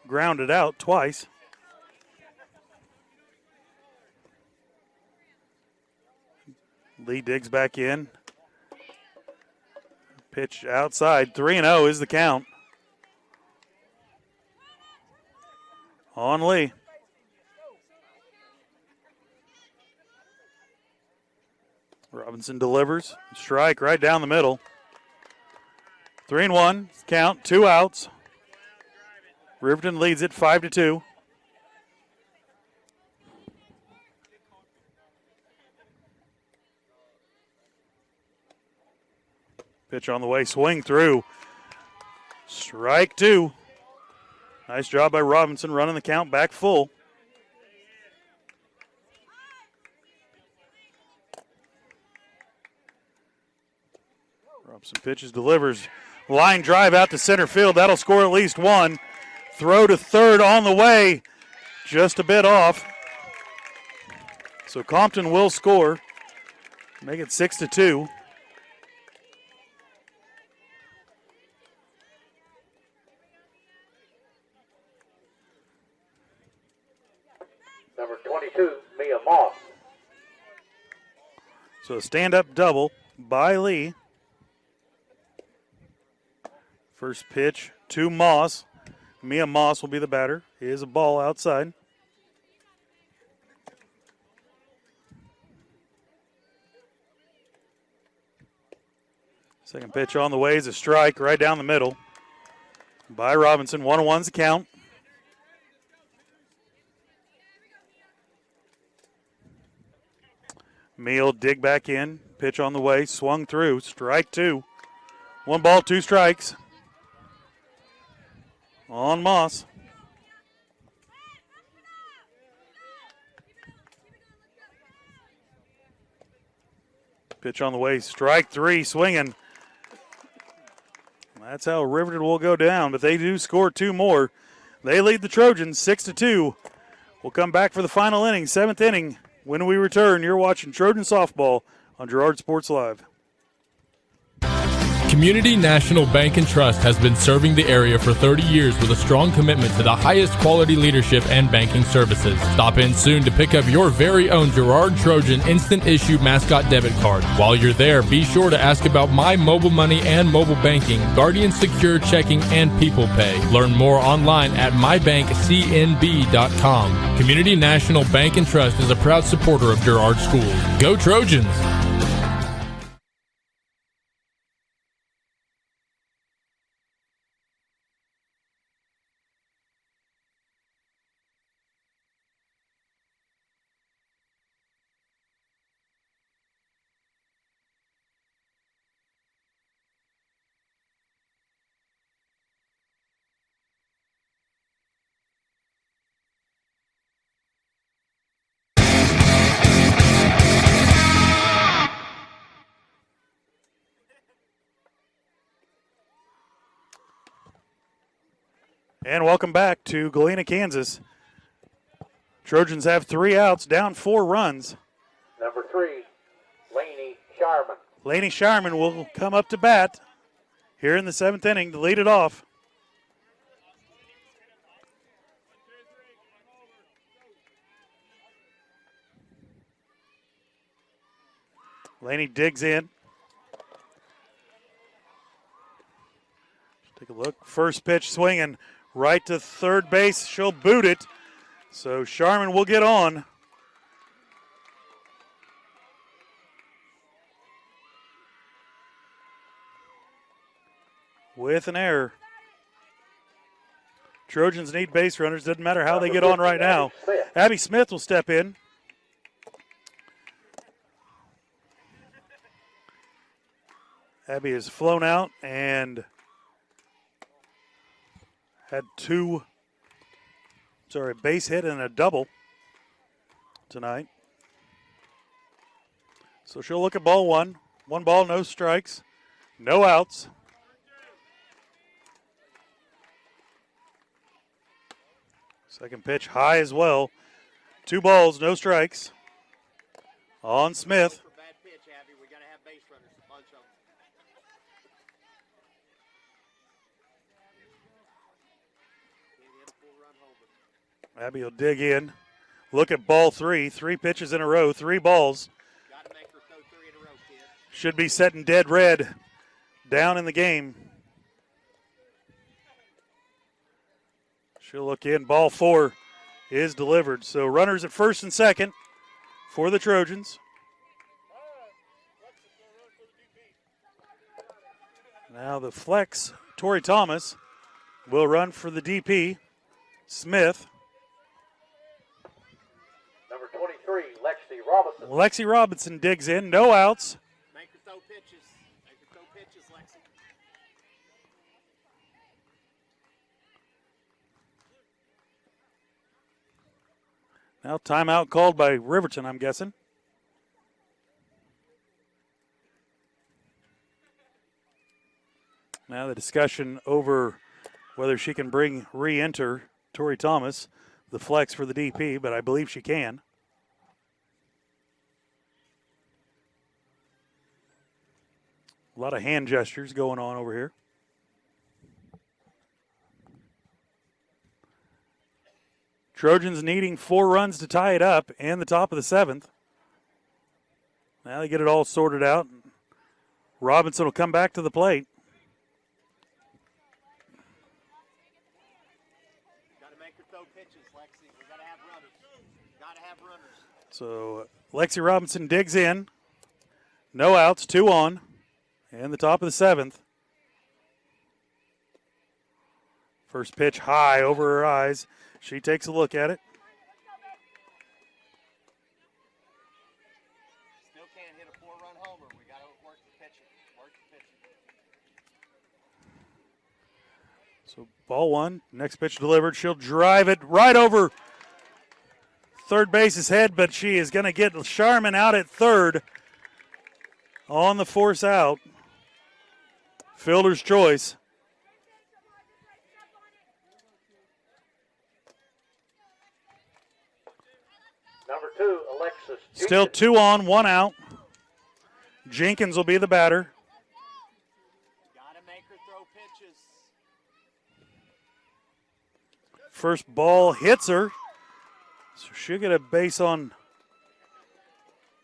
grounded out twice. Lee digs back in. Pitch outside. 3-0 is the count. On Lee. Robinson delivers. Strike right down the middle. 3-1 count. 2 outs. Riverton leads it 5-2. Pitch on the way, swing through. Strike 2. Nice job by Robinson running the count back full. Robinson pitches, delivers. Line drive out to center field. That'll score at least 1. Throw to third on the way. Just a bit off. So Compton will score. Make it 6-2. Number 22, Mia Moss. So a stand-up double by Lee. First pitch to Moss. Mia Moss will be the batter. Here's a ball outside. Second pitch on the way is a strike right down the middle by Robinson. 1-1's the count. Meal dig back in. Pitch on the way. Swung through. Strike 2. 1 ball, 2 strikes. On Moss. Pitch on the way. Strike 3. Swinging. That's how Riverton will go down, but they do score 2 more. They lead the Trojans 6-2. We'll come back for the final inning, 7th inning. When we return, you're watching Trojan Softball on Girard Sports Live. Community National Bank and Trust has been serving the area for 30 years with a strong commitment to the highest quality leadership and banking services. Stop in soon to pick up your very own Girard Trojan Instant Issue Mascot Debit Card. While you're there, be sure to ask about My Mobile Money and mobile banking, Guardian Secure Checking, and People Pay. Learn more online at mybankcnb.com. Community National Bank and Trust is a proud supporter of Girard Schools. Go Trojans! And welcome back to Galena, Kansas. Trojans have 3 outs, down 4 runs. Number 3, Laney Sharman. Laney Sharman will come up to bat here in the 7th inning to lead it off. Laney digs in. Take a look. First pitch swinging right to third base. She'll boot it. So Sharman will get on. With an error. Trojans need base runners. Doesn't matter how they get on right now. Abby Smith will step in. Abby has flown out and had base hit and a double tonight. So she'll look at ball 1. 1 ball, no strikes, no outs. Second pitch high as well. 2 balls, no strikes. On Smith. Abby will dig in. Look at ball 3. 3 pitches in a row, 3 balls. Should be setting dead red down in the game. She'll look in. Ball 4 is delivered. So runners at first and second for the Trojans. Now the flex, Tori Thomas, will run for the DP. Smith. Number 23, Lexy Robinson. Lexy Robinson digs in. No outs. Make her throw pitches. Make her throw pitches, Lexy. Now timeout called by Riverton, I'm guessing. Now the discussion over whether she can re-enter Tori Thomas, the flex for the DP, but I believe she can. A lot of hand gestures going on over here. Trojans needing 4 runs to tie it up in the top of the 7th. Now they get it all sorted out. Robinson will come back to the plate. So Lexy Robinson digs in. No outs, 2 on. And the top of the 7th. First pitch high over her eyes. She takes a look at it. Still can't hit a 4-run homer. We got to work the pitching. So ball 1, next pitch delivered. She'll drive it right over third base's head, but she is going to get Sharman out at third on the force out. Fielder's choice. Number 2, Alexis. Still 2 on, 1 out. Jenkins will be the batter. First ball hits her. So she'll get a base on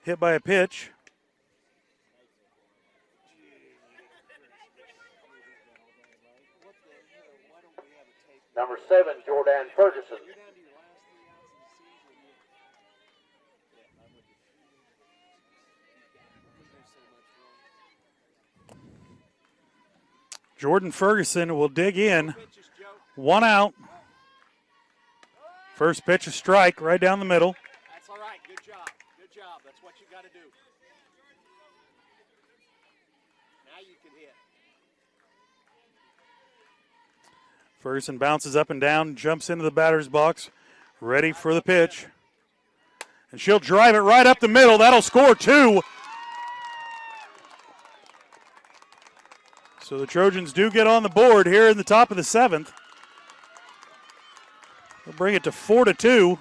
hit by a pitch. Number 7, Jordan Ferguson. Jordan Ferguson will dig in. 1 out. First pitch, a strike right down the middle. That's all right. Good job. Good job. That's what you got to do. Now you can hit. Ferguson bounces up and down, jumps into the batter's box, ready for the pitch. And she'll drive it right up the middle. That'll score 2. So the Trojans do get on the board here in the top of the 7th. They'll bring it to 4-2.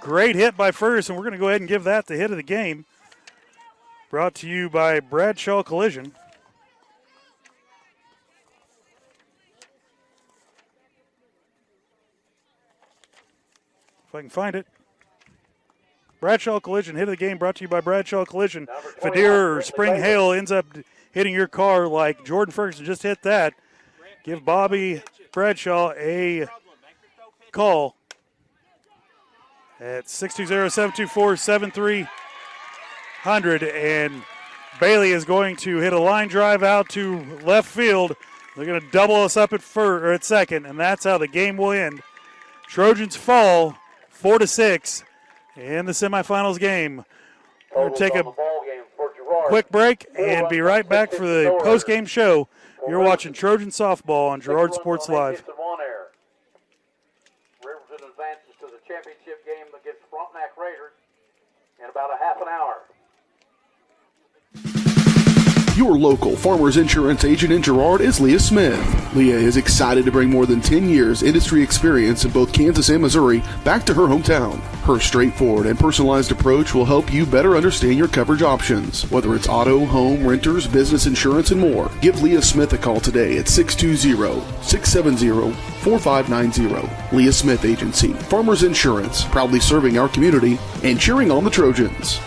Great hit by Ferguson. We're going to go ahead and give that the hit of the game. Brought to you by Bradshaw Collision. If I can find it. Bradshaw Collision, hit of the game brought to you by Bradshaw Collision. If a deer or spring hail ends up hitting your car like Jordan Ferguson just hit that, give Bobby Bradshaw a call at 620-724-7300. And Bailey is going to hit a line drive out to left field. They're going to double us up at second, and that's how the game will end. Trojans fall 4-6 in the semifinals game. We're going to take a quick break and be right back for the post-game show. You're watching Trojan Softball on Girard Sports Live. Riverton advances to the championship game against Frontenac Raiders in about a half an hour. Your local Farmers Insurance agent in Girard is Leah Smith. Leah is excited to bring more than 10 years industry experience in both Kansas and Missouri back to her hometown. Her straightforward and personalized approach will help you better understand your coverage options, whether it's auto, home, renters, business insurance, and more. Give Leah Smith a call today at 620-670-4590. Leah Smith Agency, Farmers Insurance, proudly serving our community and cheering on the Trojans.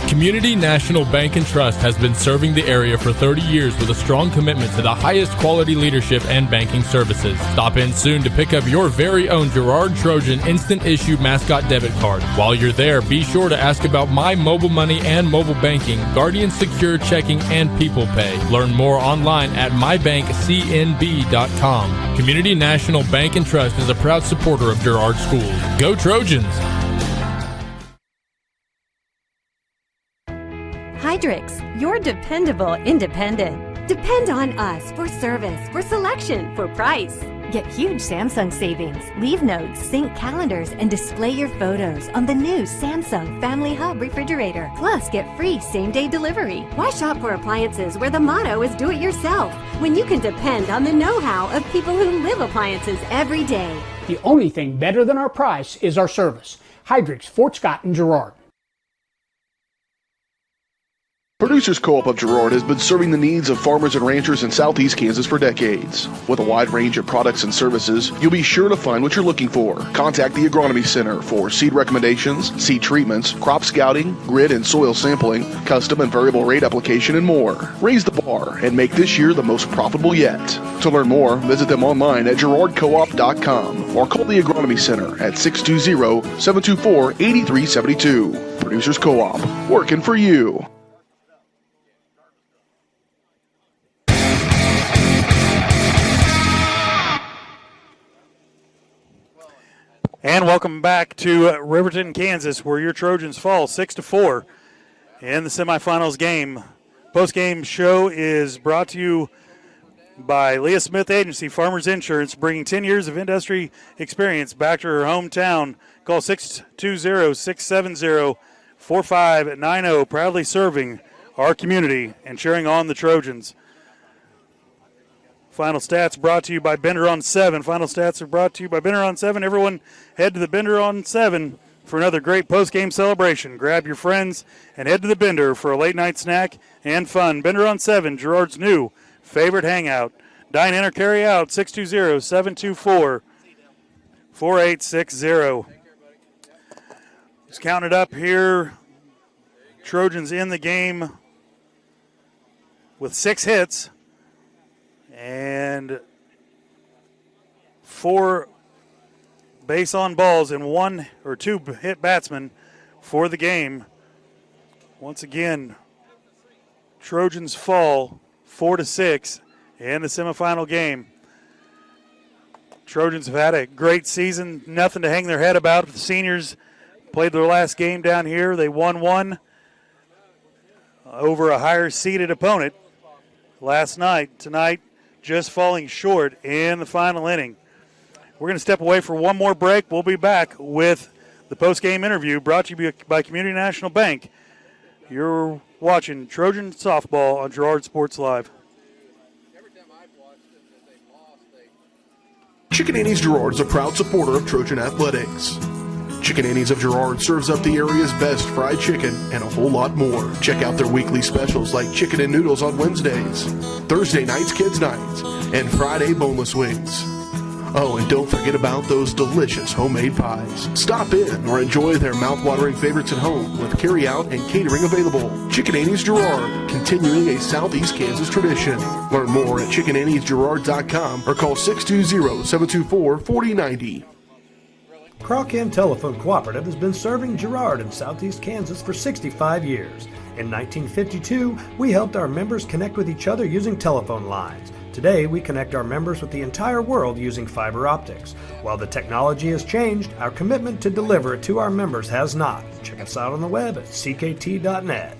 Community National Bank and Trust has been serving the area for 30 years with a strong commitment to the highest quality leadership and banking services. Stop in soon to pick up your very own Girard Trojan Instant Issue Mascot Debit Card. While you're there, be sure to ask about My Mobile Money and mobile banking, Guardian Secure Checking, and People Pay. Learn more online at mybankcnb.com. Community National Bank and Trust is a proud supporter of Girard Schools. Go Trojans! Hydrix, your dependable independent. Depend on us for service, for selection, for price. Get huge Samsung savings. Leave notes, sync calendars, and display your photos on the new Samsung Family Hub refrigerator. Plus, get free same-day delivery. Why shop for appliances where the motto is do it yourself when you can depend on the know-how of people who live appliances every day? The only thing better than our price is our service. Hydrix, Fort Scott, and Girard. Producers Co-op of Girard has been serving the needs of farmers and ranchers in southeast Kansas for decades. With a wide range of products and services, you'll be sure to find what you're looking for. Contact the Agronomy Center for seed recommendations, seed treatments, crop scouting, grid and soil sampling, custom and variable rate application, and more. Raise the bar and make this year the most profitable yet. To learn more, visit them online at girardcoop.com or call the Agronomy Center at 620-724-8372. Producers Co-op, working for you. And welcome back to Riverton, Kansas, where your Trojans fall 6-4 in the semifinals game. Post-game show is brought to you by Leah Smith Agency, Farmers Insurance, bringing 10 years of industry experience back to her hometown. Call 620-670-4590, proudly serving our community and cheering on the Trojans. Final stats brought to you by Bender on 7. Final stats are brought to you by Bender on 7. Everyone head to the Bender on 7 for another great post-game celebration. Grab your friends and head to the Bender for a late-night snack and fun. Bender on 7, Girard's new favorite hangout. Dine in or carry out, 620-724-4860. Just count it up here. Trojans in the game with 6 hits and 4 base on balls and 1 or 2 hit batsmen for the game. Once again, Trojans fall 4-6 in the semifinal game. Trojans have had a great season, nothing to hang their head about. The seniors played their last game down here. They won one over a higher seeded opponent last night. Tonight, just falling short in the final inning. We're going to step away for one more break. We'll be back with the post-game interview brought to you by Community National Bank. You're watching Trojan Softball on Girard Sports Live. Chicken Annie's Girard is a proud supporter of Trojan Athletics. Chicken Annie's of Girard serves up the area's best fried chicken and a whole lot more. Check out their weekly specials like chicken and noodles on Wednesdays, Thursday nights kids nights, and Friday boneless wings. Oh, and don't forget about those delicious homemade pies. Stop in or enjoy their mouth-watering favorites at home with carry-out and catering available. Chicken Annie's Girard, continuing a Southeast Kansas tradition. Learn more at chickenanniesgirard.com or call 620-724-4090. Crawcan Telephone Cooperative has been serving Girard in Southeast Kansas for 65 years. In 1952, we helped our members connect with each other using telephone lines. Today, we connect our members with the entire world using fiber optics. While the technology has changed, our commitment to deliver it to our members has not. Check us out on the web at ckt.net.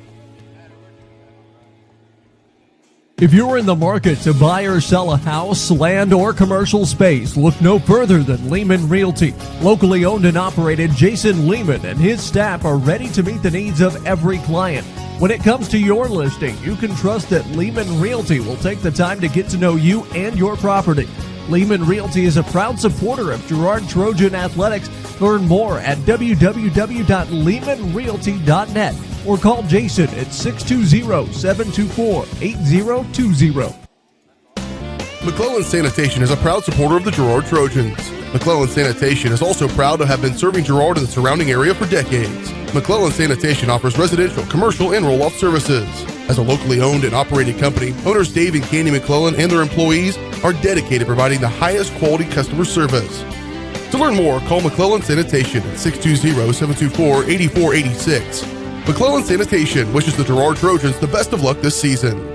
If you're in the market to buy or sell a house, land, or commercial space, look no further than Lehman Realty. Locally owned and operated, Jason Lehman and his staff are ready to meet the needs of every client. When it comes to your listing, you can trust that Lehman Realty will take the time to get to know you and your property. Lehman Realty is a proud supporter of Girard Trojan Athletics. Learn more at www.lehmanrealty.net or call Jason at 620-724-8020. McClellan Sanitation is a proud supporter of the Girard Trojans. McClellan Sanitation is also proud to have been serving Girard and the surrounding area for decades. McClellan Sanitation offers residential, commercial, and roll-off services. As a locally owned and operated company, owners Dave and Candy McClellan and their employees are dedicated to providing the highest quality customer service. To learn more, call McClellan Sanitation at 620-724-8486. McClellan Sanitation wishes the Girard Trojans the best of luck this season.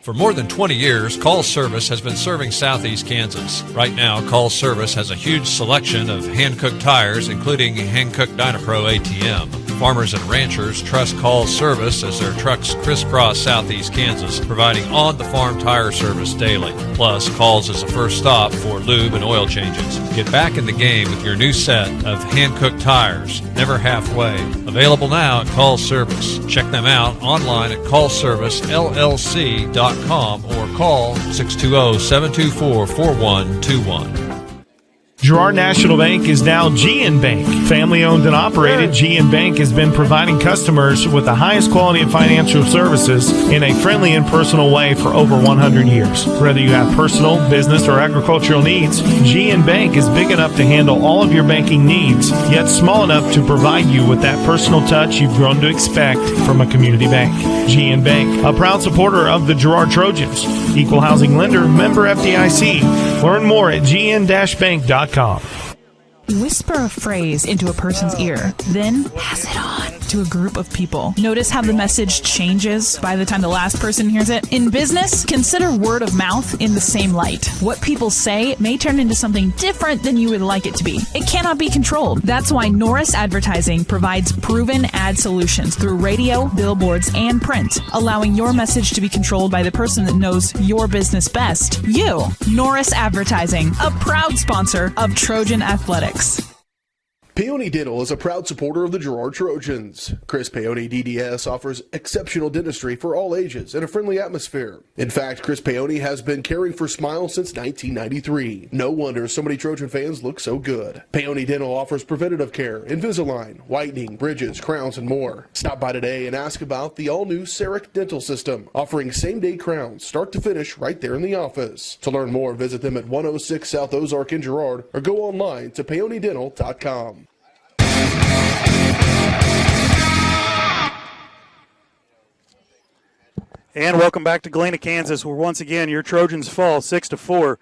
For more than 20 years, Call Service has been serving Southeast Kansas. Right now, Call Service has a huge selection of hand-cooked tires, including hand-cooked Dynapro ATM. Farmers and ranchers trust Call Service as their trucks crisscross Southeast Kansas, providing on-the-farm tire service daily. Plus, Calls is a first stop for lube and oil changes. Get back in the game with your new set of hand-cooked tires, never halfway. Available now at Call Service. Check them out online at callservicellc.com or call 620-724-4121. Girard National Bank is now GN Bank. Family owned and operated, GN Bank has been providing customers with the highest quality of financial services in a friendly and personal way for over 100 years. Whether you have personal, business, or agricultural needs, GN Bank is big enough to handle all of your banking needs, yet small enough to provide you with that personal touch you've grown to expect from a community bank. GN Bank, a proud supporter of the Girard Trojans. Equal housing lender, member FDIC. Learn more at gn-bank.com. Whisper a phrase into a person's ear, then pass it on to a group of people. Notice how the message changes by the time the last person hears it? In business, consider word of mouth in the same light. What people say may turn into something different than you would like it to be. It cannot be controlled. That's why Norris Advertising provides proven ad solutions through radio, billboards, and print, allowing your message to be controlled by the person that knows your business best. You. Norris Advertising, a proud sponsor of Trojan Athletics. Peony Dental is a proud supporter of the Girard Trojans. Chris Peony DDS offers exceptional dentistry for all ages in a friendly atmosphere. In fact, Chris Peony has been caring for smiles since 1993. No wonder so many Trojan fans look so good. Peony Dental offers preventative care, Invisalign, whitening, bridges, crowns, and more. Stop by today and ask about the all-new CEREC dental system, offering same-day crowns, start to finish, right there in the office. To learn more, visit them at 106 South Ozark in Girard or go online to peonydental.com. And welcome back to Galena, Kansas, where once again your Trojans fall 6-4.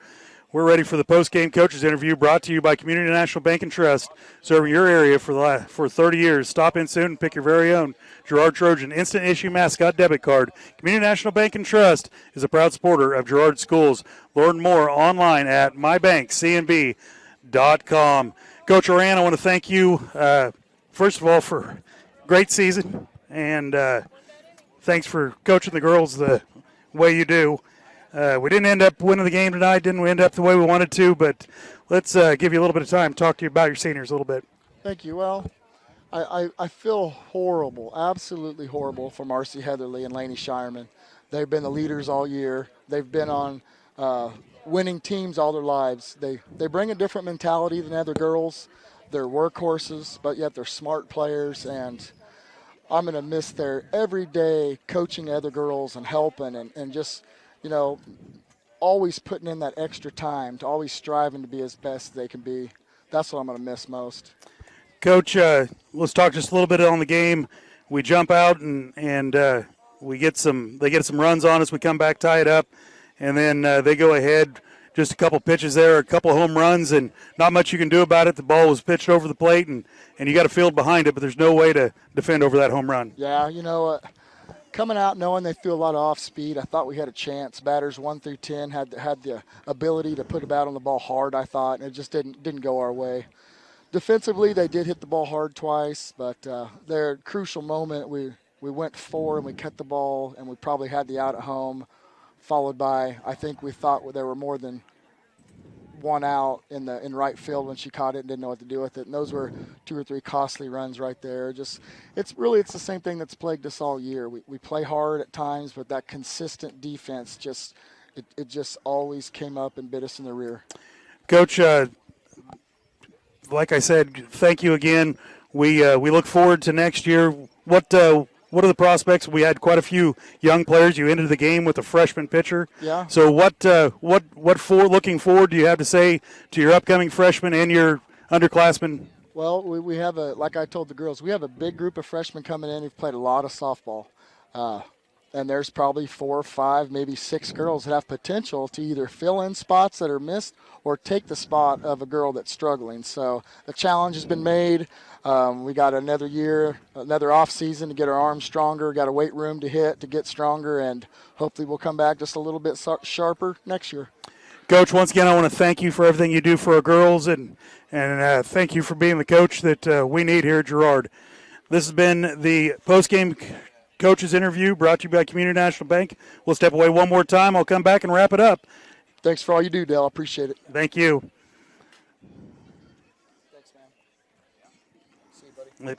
We're ready for the post-game coaches interview brought to you by Community National Bank and Trust, serving your area for 30 years. Stop in soon and pick your very own Girard Trojan Instant Issue Mascot Debit Card. Community National Bank and Trust is a proud supporter of Girard schools. Learn more online at mybankcnb.com. Coach Oran, I want to thank you, first of all, for a great season, and thanks for coaching the girls the way you do. We didn't end up winning the game tonight, didn't end up the way we wanted to, but let's give you a little bit of time to talk to you about your seniors a little bit. Thank you. Well, I feel horrible, absolutely horrible for Marcy Heatherly and Lainey Shireman. They've been the leaders all year. They've been on winning teams all their lives. They bring a different mentality than other girls. They're workhorses, but yet they're smart players, and I'm going to miss their everyday coaching other girls and helping and just, you know, always putting in that extra time, to always striving to be as best they can be. That's what I'm going to miss most. Coach, let's talk just a little bit on the game. We jump out and they get some runs on us. We come back, tie it up, and then they go ahead. Just a couple pitches there, a couple home runs, and not much you can do about it. The ball was pitched over the plate, and you got a field behind it, but there's no way to defend over that home run. Yeah, you know, coming out knowing they threw a lot of off speed, I thought we had a chance. Batters 1 through 10 had the ability to put a bat on the ball hard, I thought, and it just didn't go our way. Defensively, they did hit the ball hard twice, but their crucial moment, we went 4 and we cut the ball, and we probably had the out at home, followed by, I think we thought there were more than one out in right field when she caught it and didn't know what to do with it. And those were 2 or 3 costly runs right there. It's the same thing that's plagued us all year. We play hard at times, but that consistent defense just always came up and bit us in the rear. Coach, like I said, thank you again. We look forward to next year. What are the prospects? We had quite a few young players. You ended the game with a freshman pitcher. Yeah. So what looking forward do you have to say to your upcoming freshmen and your underclassmen? Well, we have like I told the girls, we have a big group of freshmen coming in who've played a lot of softball. And there's probably 4 or 5, maybe 6 girls that have potential to either fill in spots that are missed or take the spot of a girl that's struggling. So the challenge has been made. We got another year, another off season to get our arms stronger, got a weight room to hit to get stronger, and hopefully we'll come back just a little bit sharper next year. Coach, once again, I want to thank you for everything you do for our girls, and thank you for being the coach that we need here at Girard. This has been the post-game coaches interview brought to you by Community National Bank. We'll step away one more time. I'll come back and wrap it up. Thanks for all you do, Dale. I appreciate it. Thank you. Thanks, man. See you, buddy.